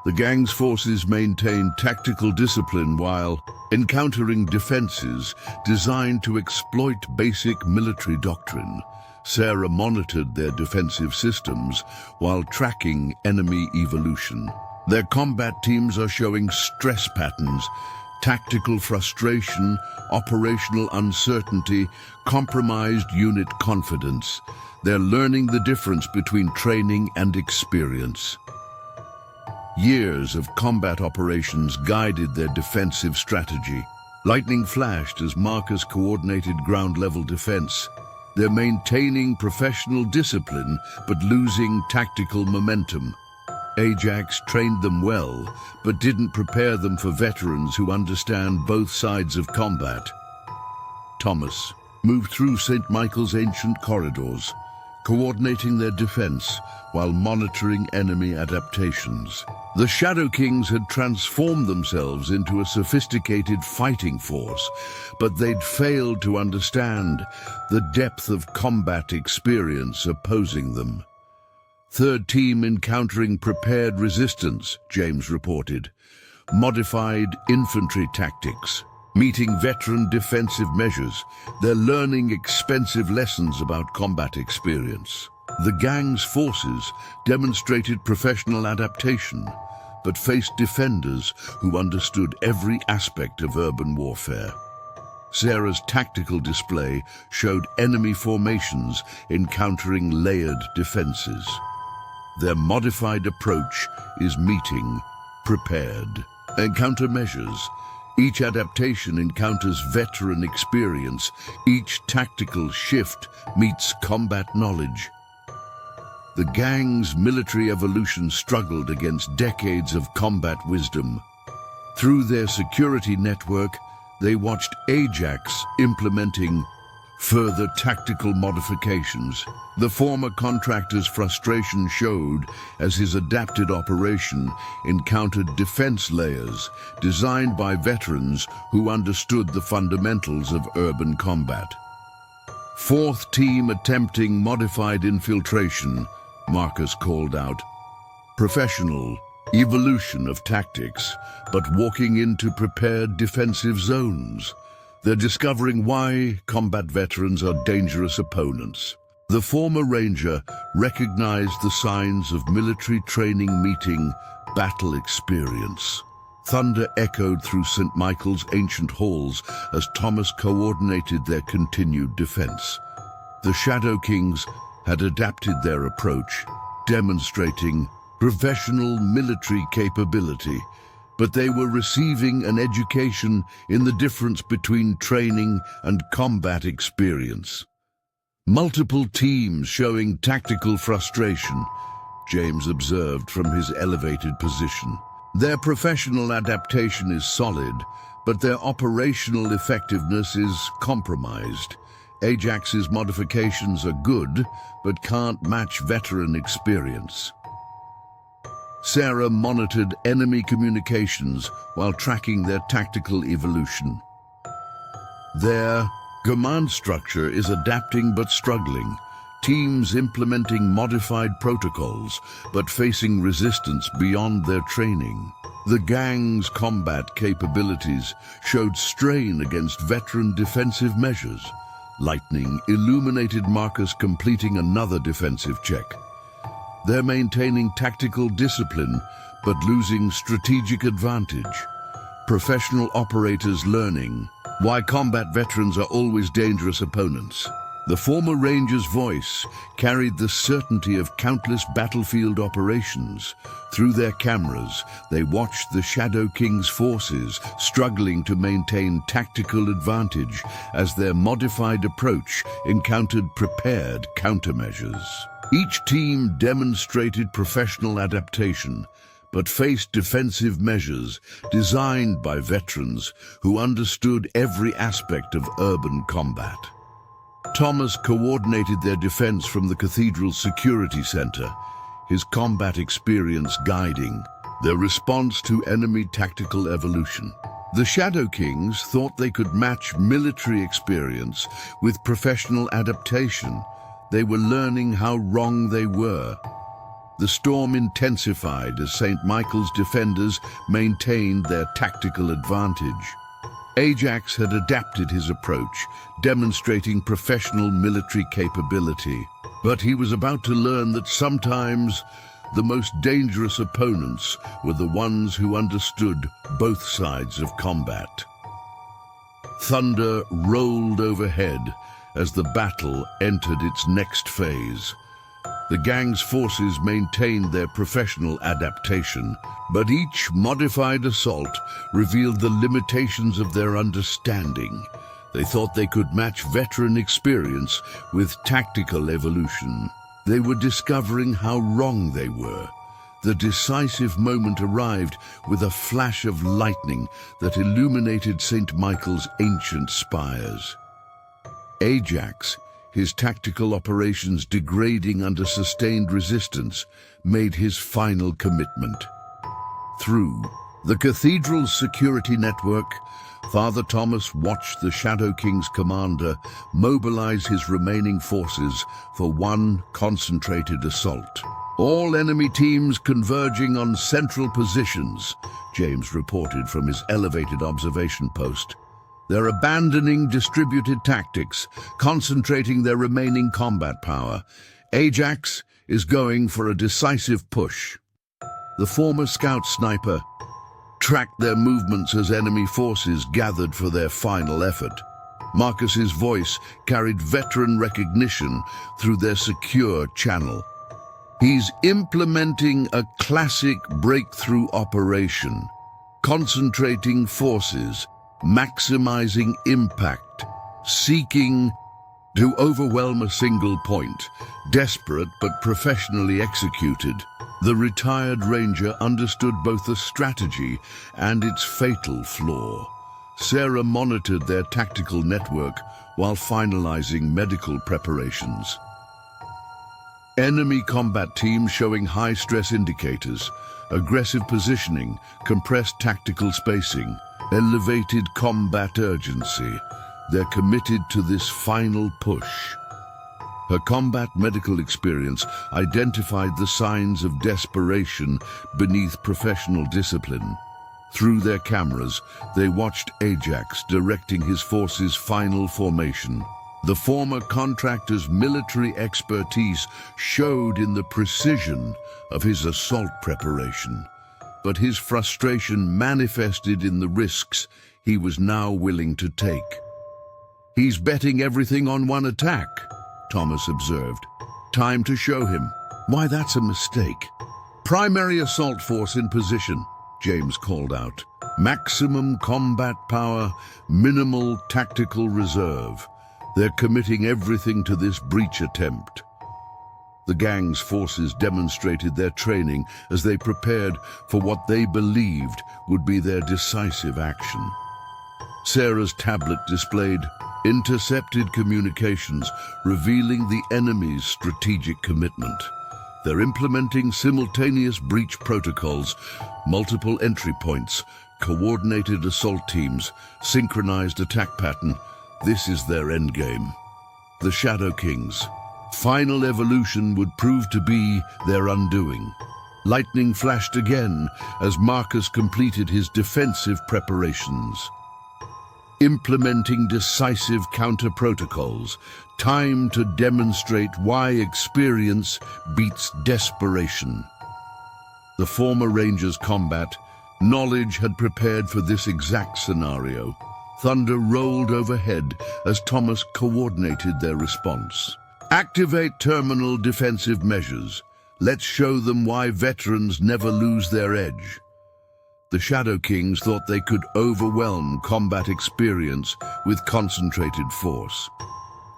The gang's forces maintained tactical discipline while encountering defenses designed to exploit basic military doctrine. Sarah monitored their defensive systems while tracking enemy evolution. Their combat teams are showing stress patterns, tactical frustration, operational uncertainty, compromised unit confidence. They're learning the difference between training and experience. Years of combat operations guided their defensive strategy. Lightning flashed as Marcus coordinated ground-level defense. They're maintaining professional discipline but losing tactical momentum. Ajax trained them well, but didn't prepare them for veterans who understand both sides of combat. Thomas moved through St. Michael's ancient corridors, coordinating their defense while monitoring enemy adaptations. The Shadow Kings had transformed themselves into a sophisticated fighting force, but they'd failed to understand the depth of combat experience opposing them. Third team encountering prepared resistance, James reported. Modified infantry tactics. Meeting veteran defensive measures, they're learning expensive lessons about combat experience. The gang's forces demonstrated professional adaptation, but faced defenders who understood every aspect of urban warfare. Sarah's tactical display showed enemy formations encountering layered defenses. Their modified approach is meeting prepared. Encounter measures. Each adaptation encounters veteran experience. Each tactical shift meets combat knowledge. The gang's military evolution struggled against decades of combat wisdom. Through their security network, they watched Ajax implementing further tactical modifications. The former contractor's frustration showed as his adapted operation encountered defense layers designed by veterans who understood the fundamentals of urban combat. Fourth team attempting modified infiltration, Marcus called out. Professional evolution of tactics, but walking into prepared defensive zones. They're discovering why combat veterans are dangerous opponents. The former ranger recognized the signs of military training meeting battle experience. Thunder echoed through St. Michael's ancient halls as Thomas coordinated their continued defense. The Shadow Kings had adapted their approach, demonstrating professional military capability, but they were receiving an education in the difference between training and combat experience. Multiple teams showing tactical frustration, James observed from his elevated position. Their professional adaptation is solid, but their operational effectiveness is compromised. Ajax's modifications are good, but can't match veteran experience. Sarah monitored enemy communications while tracking their tactical evolution. Their command structure is adapting but struggling. Teams implementing modified protocols, but facing resistance beyond their training. The gang's combat capabilities showed strain against veteran defensive measures. Lightning illuminated Marcus completing another defensive check. They're maintaining tactical discipline, but losing strategic advantage. Professional operators learning why combat veterans are always dangerous opponents. The former ranger's voice carried the certainty of countless battlefield operations. Through their cameras, they watched the Shadow King's forces struggling to maintain tactical advantage as their modified approach encountered prepared countermeasures. Each team demonstrated professional adaptation, but faced defensive measures designed by veterans who understood every aspect of urban combat. Thomas coordinated their defense from the Cathedral Security Center, his combat experience guiding their response to enemy tactical evolution. The Shadow Kings thought they could match military experience with professional adaptation. they were learning how wrong they were. The storm intensified as St. Michael's defenders maintained their tactical advantage. Ajax had adapted his approach, demonstrating professional military capability. But he was about to learn that sometimes the most dangerous opponents were the ones who understood both sides of combat. Thunder rolled overhead as the battle entered its next phase. The gang's forces maintained their professional adaptation, but each modified assault revealed the limitations of their understanding. They thought they could match veteran experience with tactical evolution. They were discovering how wrong they were. The decisive moment arrived with a flash of lightning that illuminated St. Michael's ancient spires. Ajax, his tactical operations degrading under sustained resistance, made his final commitment. Through the Cathedral's security network, Father Thomas watched the Shadow King's commander mobilize his remaining forces for one concentrated assault. All enemy teams converging on central positions, James reported from his elevated observation post. They're abandoning distributed tactics, concentrating their remaining combat power. Ajax is going for a decisive push. The former scout sniper tracked their movements as enemy forces gathered for their final effort. Marcus's voice carried veteran recognition through their secure channel. He's implementing a classic breakthrough operation, concentrating forces, maximizing impact, seeking to overwhelm a single point, desperate but professionally executed. The retired ranger understood both the strategy and its fatal flaw. Sarah monitored their tactical network while finalizing medical preparations. Enemy combat teams showing high-stress indicators, aggressive positioning, compressed tactical spacing, elevated combat urgency. They're committed to this final push. Her combat medical experience identified the signs of desperation beneath professional discipline. Through their cameras, they watched Ajax directing his forces' final formation. The former contractor's military expertise showed in the precision of his assault preparation, but his frustration manifested in the risks he was now willing to take. "He's betting everything on one attack," Thomas observed. "Time to show him why that's a mistake." "Primary assault force in position," James called out. "Maximum combat power, minimal tactical reserve. They're committing everything to this breach attempt." The gang's forces demonstrated their training as they prepared for what they believed would be their decisive action. Sarah's tablet displayed intercepted communications revealing the enemy's strategic commitment. They're implementing simultaneous breach protocols, multiple entry points, coordinated assault teams, synchronized attack pattern. This is their endgame. The Shadow King's final evolution would prove to be their undoing. Lightning flashed again as Marcus completed his defensive preparations. Implementing decisive counter-protocols, time to demonstrate why experience beats desperation. The former Ranger's combat knowledge had prepared for this exact scenario. Thunder rolled overhead as Thomas coordinated their response. "Activate terminal defensive measures. Let's show them why veterans never lose their edge." The Shadow Kings thought they could overwhelm combat experience with concentrated force.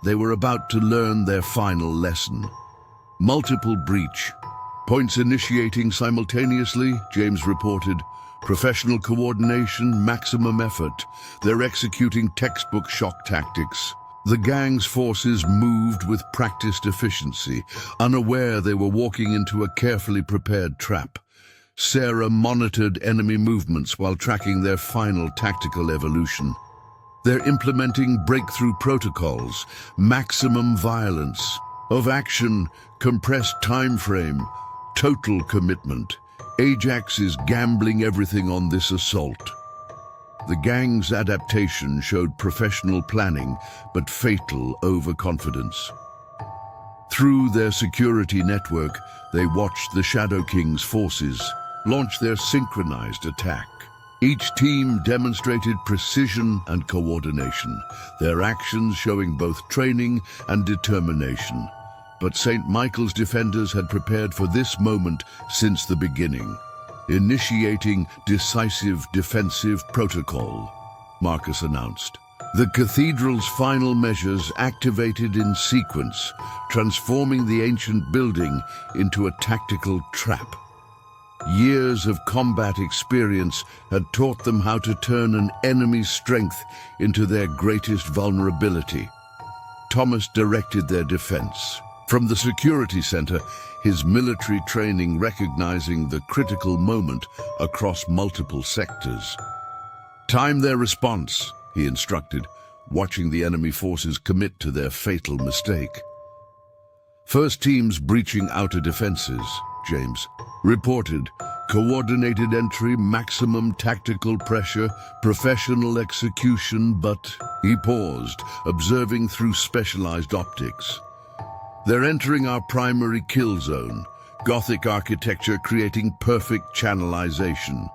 They were about to learn their final lesson. Multiple breach points initiating simultaneously, James reported. Professional coordination, maximum effort. They're executing textbook shock tactics. The gang's forces moved with practiced efficiency, unaware they were walking into a carefully prepared trap. Sarah monitored enemy movements while tracking their final tactical evolution. They're implementing breakthrough protocols, maximum violence, Of action, compressed time frame, total commitment. Ajax is gambling everything on this assault. The gang's adaptation showed professional planning, but fatal overconfidence. Through their security network, they watched the Shadow King's forces launch their synchronized attack. Each team demonstrated precision and coordination, their actions showing both training and determination. But St. Michael's defenders had prepared for this moment since the beginning, initiating decisive defensive protocol, Marcus announced. The Cathedral's final measures activated in sequence, transforming the ancient building into a tactical trap. Years of combat experience had taught them how to turn an enemy's strength into their greatest vulnerability. Thomas directed their defense. From the security center, his military training recognizing the critical moment across multiple sectors. Time their response, he instructed, watching the enemy forces commit to their fatal mistake. First teams breaching outer defenses, James reported. Coordinated entry, maximum tactical pressure, professional execution, but he paused, observing through specialized optics. They're entering our primary kill zone, Gothic architecture creating perfect channelization.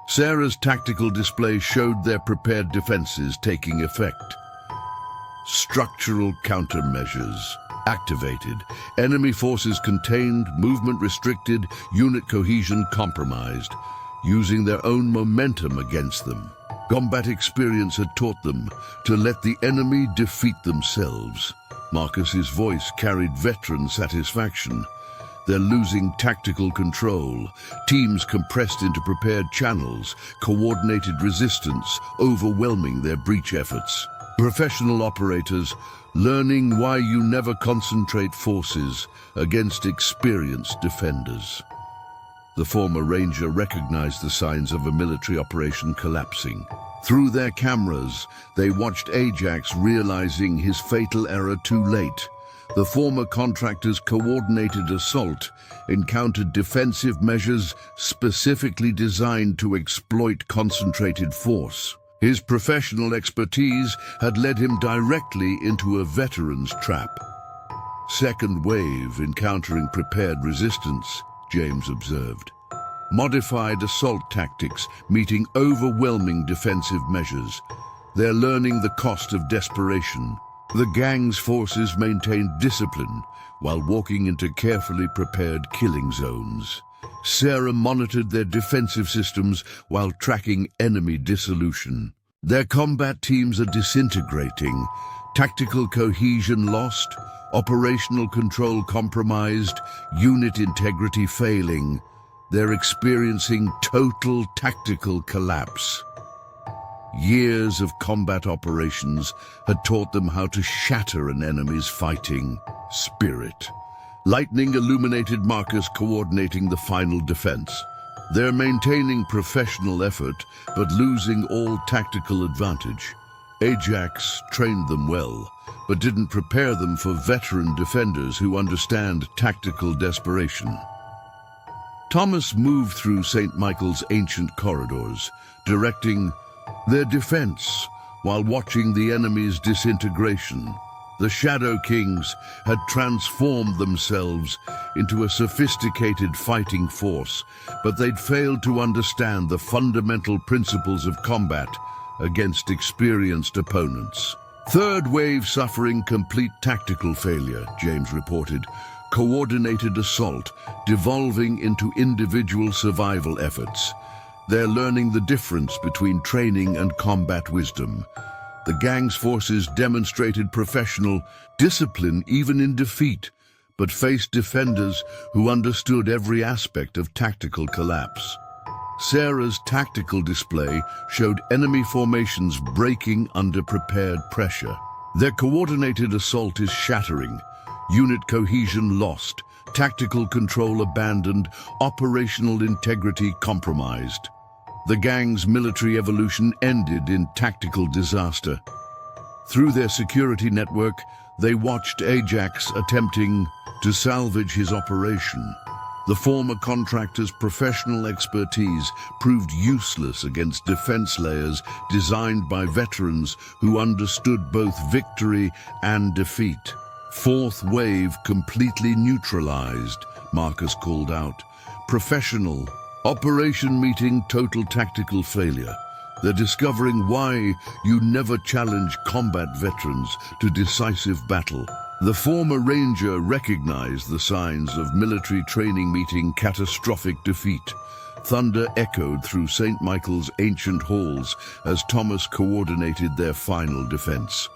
Sarah's tactical display showed their prepared defenses taking effect. Structural countermeasures activated, enemy forces contained, movement restricted, unit cohesion compromised, using their own momentum against them. Combat experience had taught them to let the enemy defeat themselves. Marcus's voice carried veteran satisfaction. They're losing tactical control. Teams compressed into prepared channels, coordinated resistance, overwhelming their breach efforts. Professional operators learning why you never concentrate forces against experienced defenders. The former ranger recognized the signs of a military operation collapsing. Through their cameras, they watched Ajax realizing his fatal error too late. The former contractor's coordinated assault encountered defensive measures specifically designed to exploit concentrated force. His professional expertise had led him directly into a veteran's trap. Second wave encountering prepared resistance, James observed. Modified assault tactics meeting overwhelming defensive measures. They're learning the cost of desperation. The gang's forces maintained discipline while walking into carefully prepared killing zones. Sarah monitored their defensive systems while tracking enemy dissolution. Their combat teams are disintegrating, tactical cohesion lost, operational control compromised, unit integrity failing. They're experiencing total tactical collapse. Years of combat operations had taught them how to shatter an enemy's fighting spirit. Lightning illuminated Marcus coordinating the final defense. They're maintaining professional effort, but losing all tactical advantage. Ajax trained them well, but didn't prepare them for veteran defenders who understand tactical desperation. Thomas moved through St. Michael's ancient corridors, directing their defense while watching the enemy's disintegration. The Shadow Kings had transformed themselves into a sophisticated fighting force, but they'd failed to understand the fundamental principles of combat against experienced opponents. Third wave suffering complete tactical failure, James reported. Coordinated assault devolving into individual survival efforts. They're learning the difference between training and combat wisdom. The gang's forces demonstrated professional discipline even in defeat, but faced defenders who understood every aspect of tactical collapse. Sarah's tactical display showed enemy formations breaking under prepared pressure. Their coordinated assault is shattering, unit cohesion lost, tactical control abandoned, operational integrity compromised. The gang's military evolution ended in tactical disaster. Through their security network, they watched Ajax attempting to salvage his operation. The former contractor's professional expertise proved useless against defense layers designed by veterans who understood both victory and defeat. Fourth wave completely neutralized, Marcus called out. Professional. Operation meeting total tactical failure. They're discovering why you never challenge combat veterans to decisive battle. The former ranger recognized the signs of military training meeting catastrophic defeat. Thunder echoed through St. Michael's ancient halls as Thomas coordinated their final defense.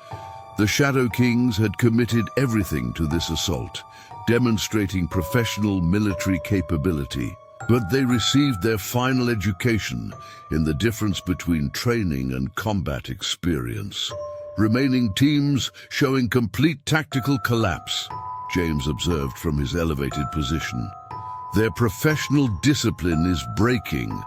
The Shadow Kings had committed everything to this assault, demonstrating professional military capability. But they received their final education in the difference between training and combat experience. Remaining teams showing complete tactical collapse, James observed from his elevated position. Their professional discipline is breaking,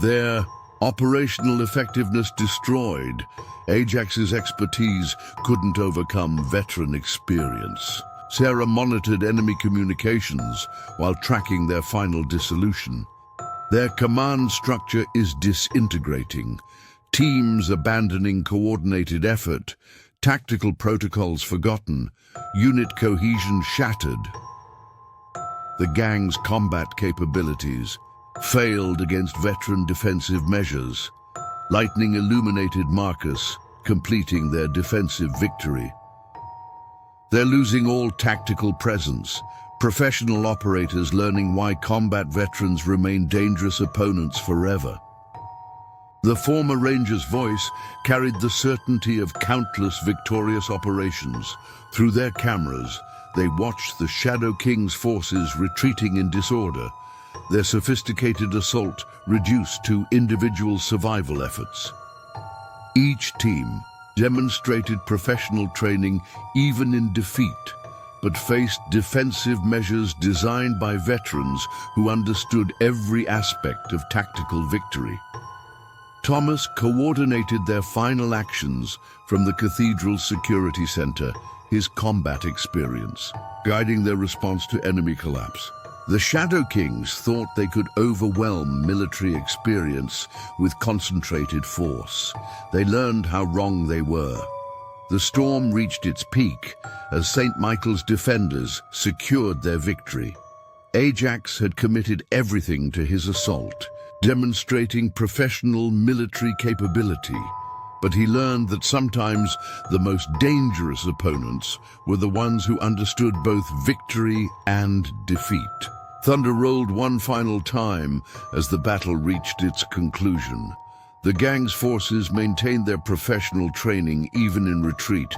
their operational effectiveness destroyed. Ajax's expertise couldn't overcome veteran experience. Sarah monitored enemy communications while tracking their final dissolution. Their command structure is disintegrating. Teams abandoning coordinated effort, tactical protocols forgotten, unit cohesion shattered. The gang's combat capabilities failed against veteran defensive measures. Lightning illuminated Marcus, completing their defensive victory. They're losing all tactical presence, professional operators learning why combat veterans remain dangerous opponents forever. The former ranger's voice carried the certainty of countless victorious operations. Through their cameras, they watched the Shadow King's forces retreating in disorder, their sophisticated assault reduced to individual survival efforts. Each team demonstrated professional training even in defeat, but faced defensive measures designed by veterans who understood every aspect of tactical victory. Thomas coordinated their final actions from the Cathedral Security Center, his combat experience, guiding their response to enemy collapse. The Shadow Kings thought they could overwhelm military experience with concentrated force. They learned how wrong they were. The storm reached its peak as St. Michael's defenders secured their victory. Ajax had committed everything to his assault, demonstrating professional military capability. But he learned that sometimes the most dangerous opponents were the ones who understood both victory and defeat. Thunder rolled one final time as the battle reached its conclusion. The gang's forces maintained their professional training even in retreat,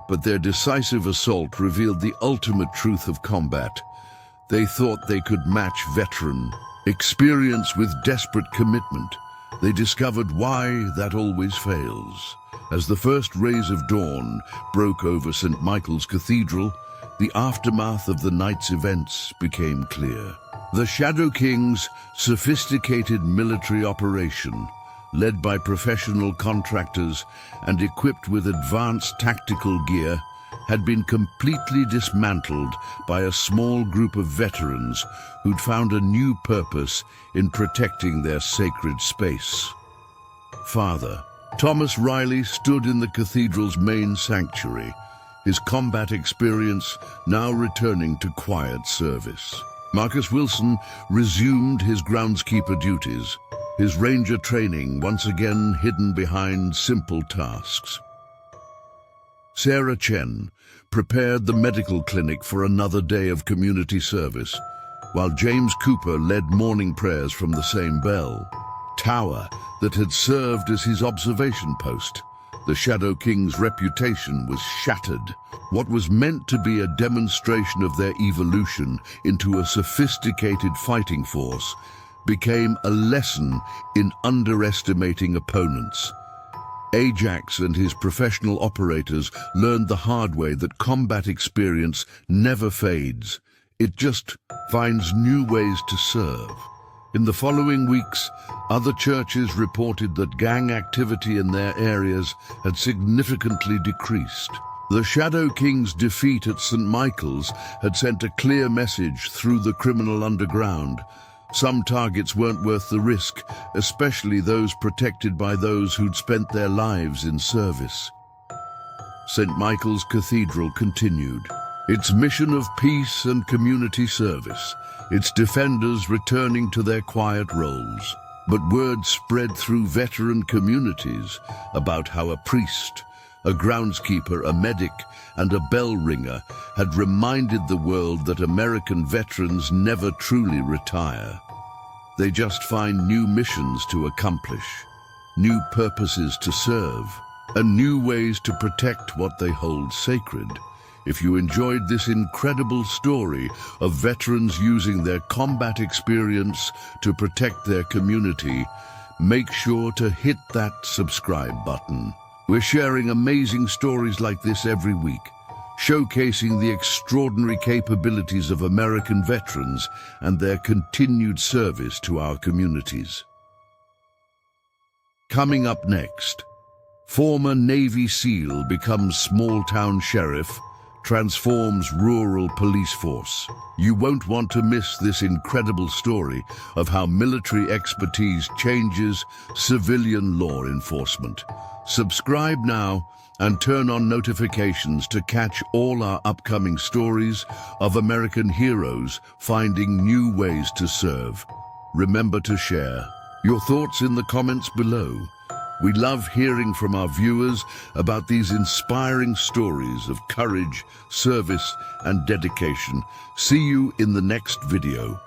but their decisive assault revealed the ultimate truth of combat. They thought they could match veteran experience with desperate commitment. They discovered why that always fails. As the first rays of dawn broke over St. Michael's Cathedral, the aftermath of the night's events became clear. The Shadow King's sophisticated military operation, led by professional contractors and equipped with advanced tactical gear, had been completely dismantled by a small group of veterans who'd found a new purpose in protecting their sacred space. Father Thomas Riley stood in the cathedral's main sanctuary, his combat experience now returning to quiet service. Marcus Wilson resumed his groundskeeper duties, his ranger training once again hidden behind simple tasks. Sarah Chen prepared the medical clinic for another day of community service, while James Cooper led morning prayers from the same bell tower that had served as his observation post. The Shadow King's reputation was shattered. What was meant to be a demonstration of their evolution into a sophisticated fighting force became a lesson in underestimating opponents. Ajax and his professional operators learned the hard way that combat experience never fades. It just finds new ways to serve. In the following weeks, other churches reported that gang activity in their areas had significantly decreased. The Shadow King's defeat at St. Michael's had sent a clear message through the criminal underground. Some targets weren't worth the risk, especially those protected by those who'd spent their lives in service. St. Michael's Cathedral continued its mission of peace and community service, its defenders returning to their quiet roles. But word spread through veteran communities about how a priest, a groundskeeper, a medic, and a bell ringer had reminded the world that American veterans never truly retire. They just find new missions to accomplish, new purposes to serve, and new ways to protect what they hold sacred. If you enjoyed this incredible story of veterans using their combat experience to protect their community, make sure to hit that subscribe button. We're sharing amazing stories like this every week, showcasing the extraordinary capabilities of American veterans and their continued service to our communities. Coming up next, former Navy SEAL becomes small-town sheriff, transforms rural police force. You won't want to miss this incredible story of how military expertise changes civilian law enforcement. Subscribe now and turn on notifications to catch all our upcoming stories of American heroes finding new ways to serve. Remember to share your thoughts in the comments below. We love hearing from our viewers about these inspiring stories of courage, service, and dedication. See you in the next video.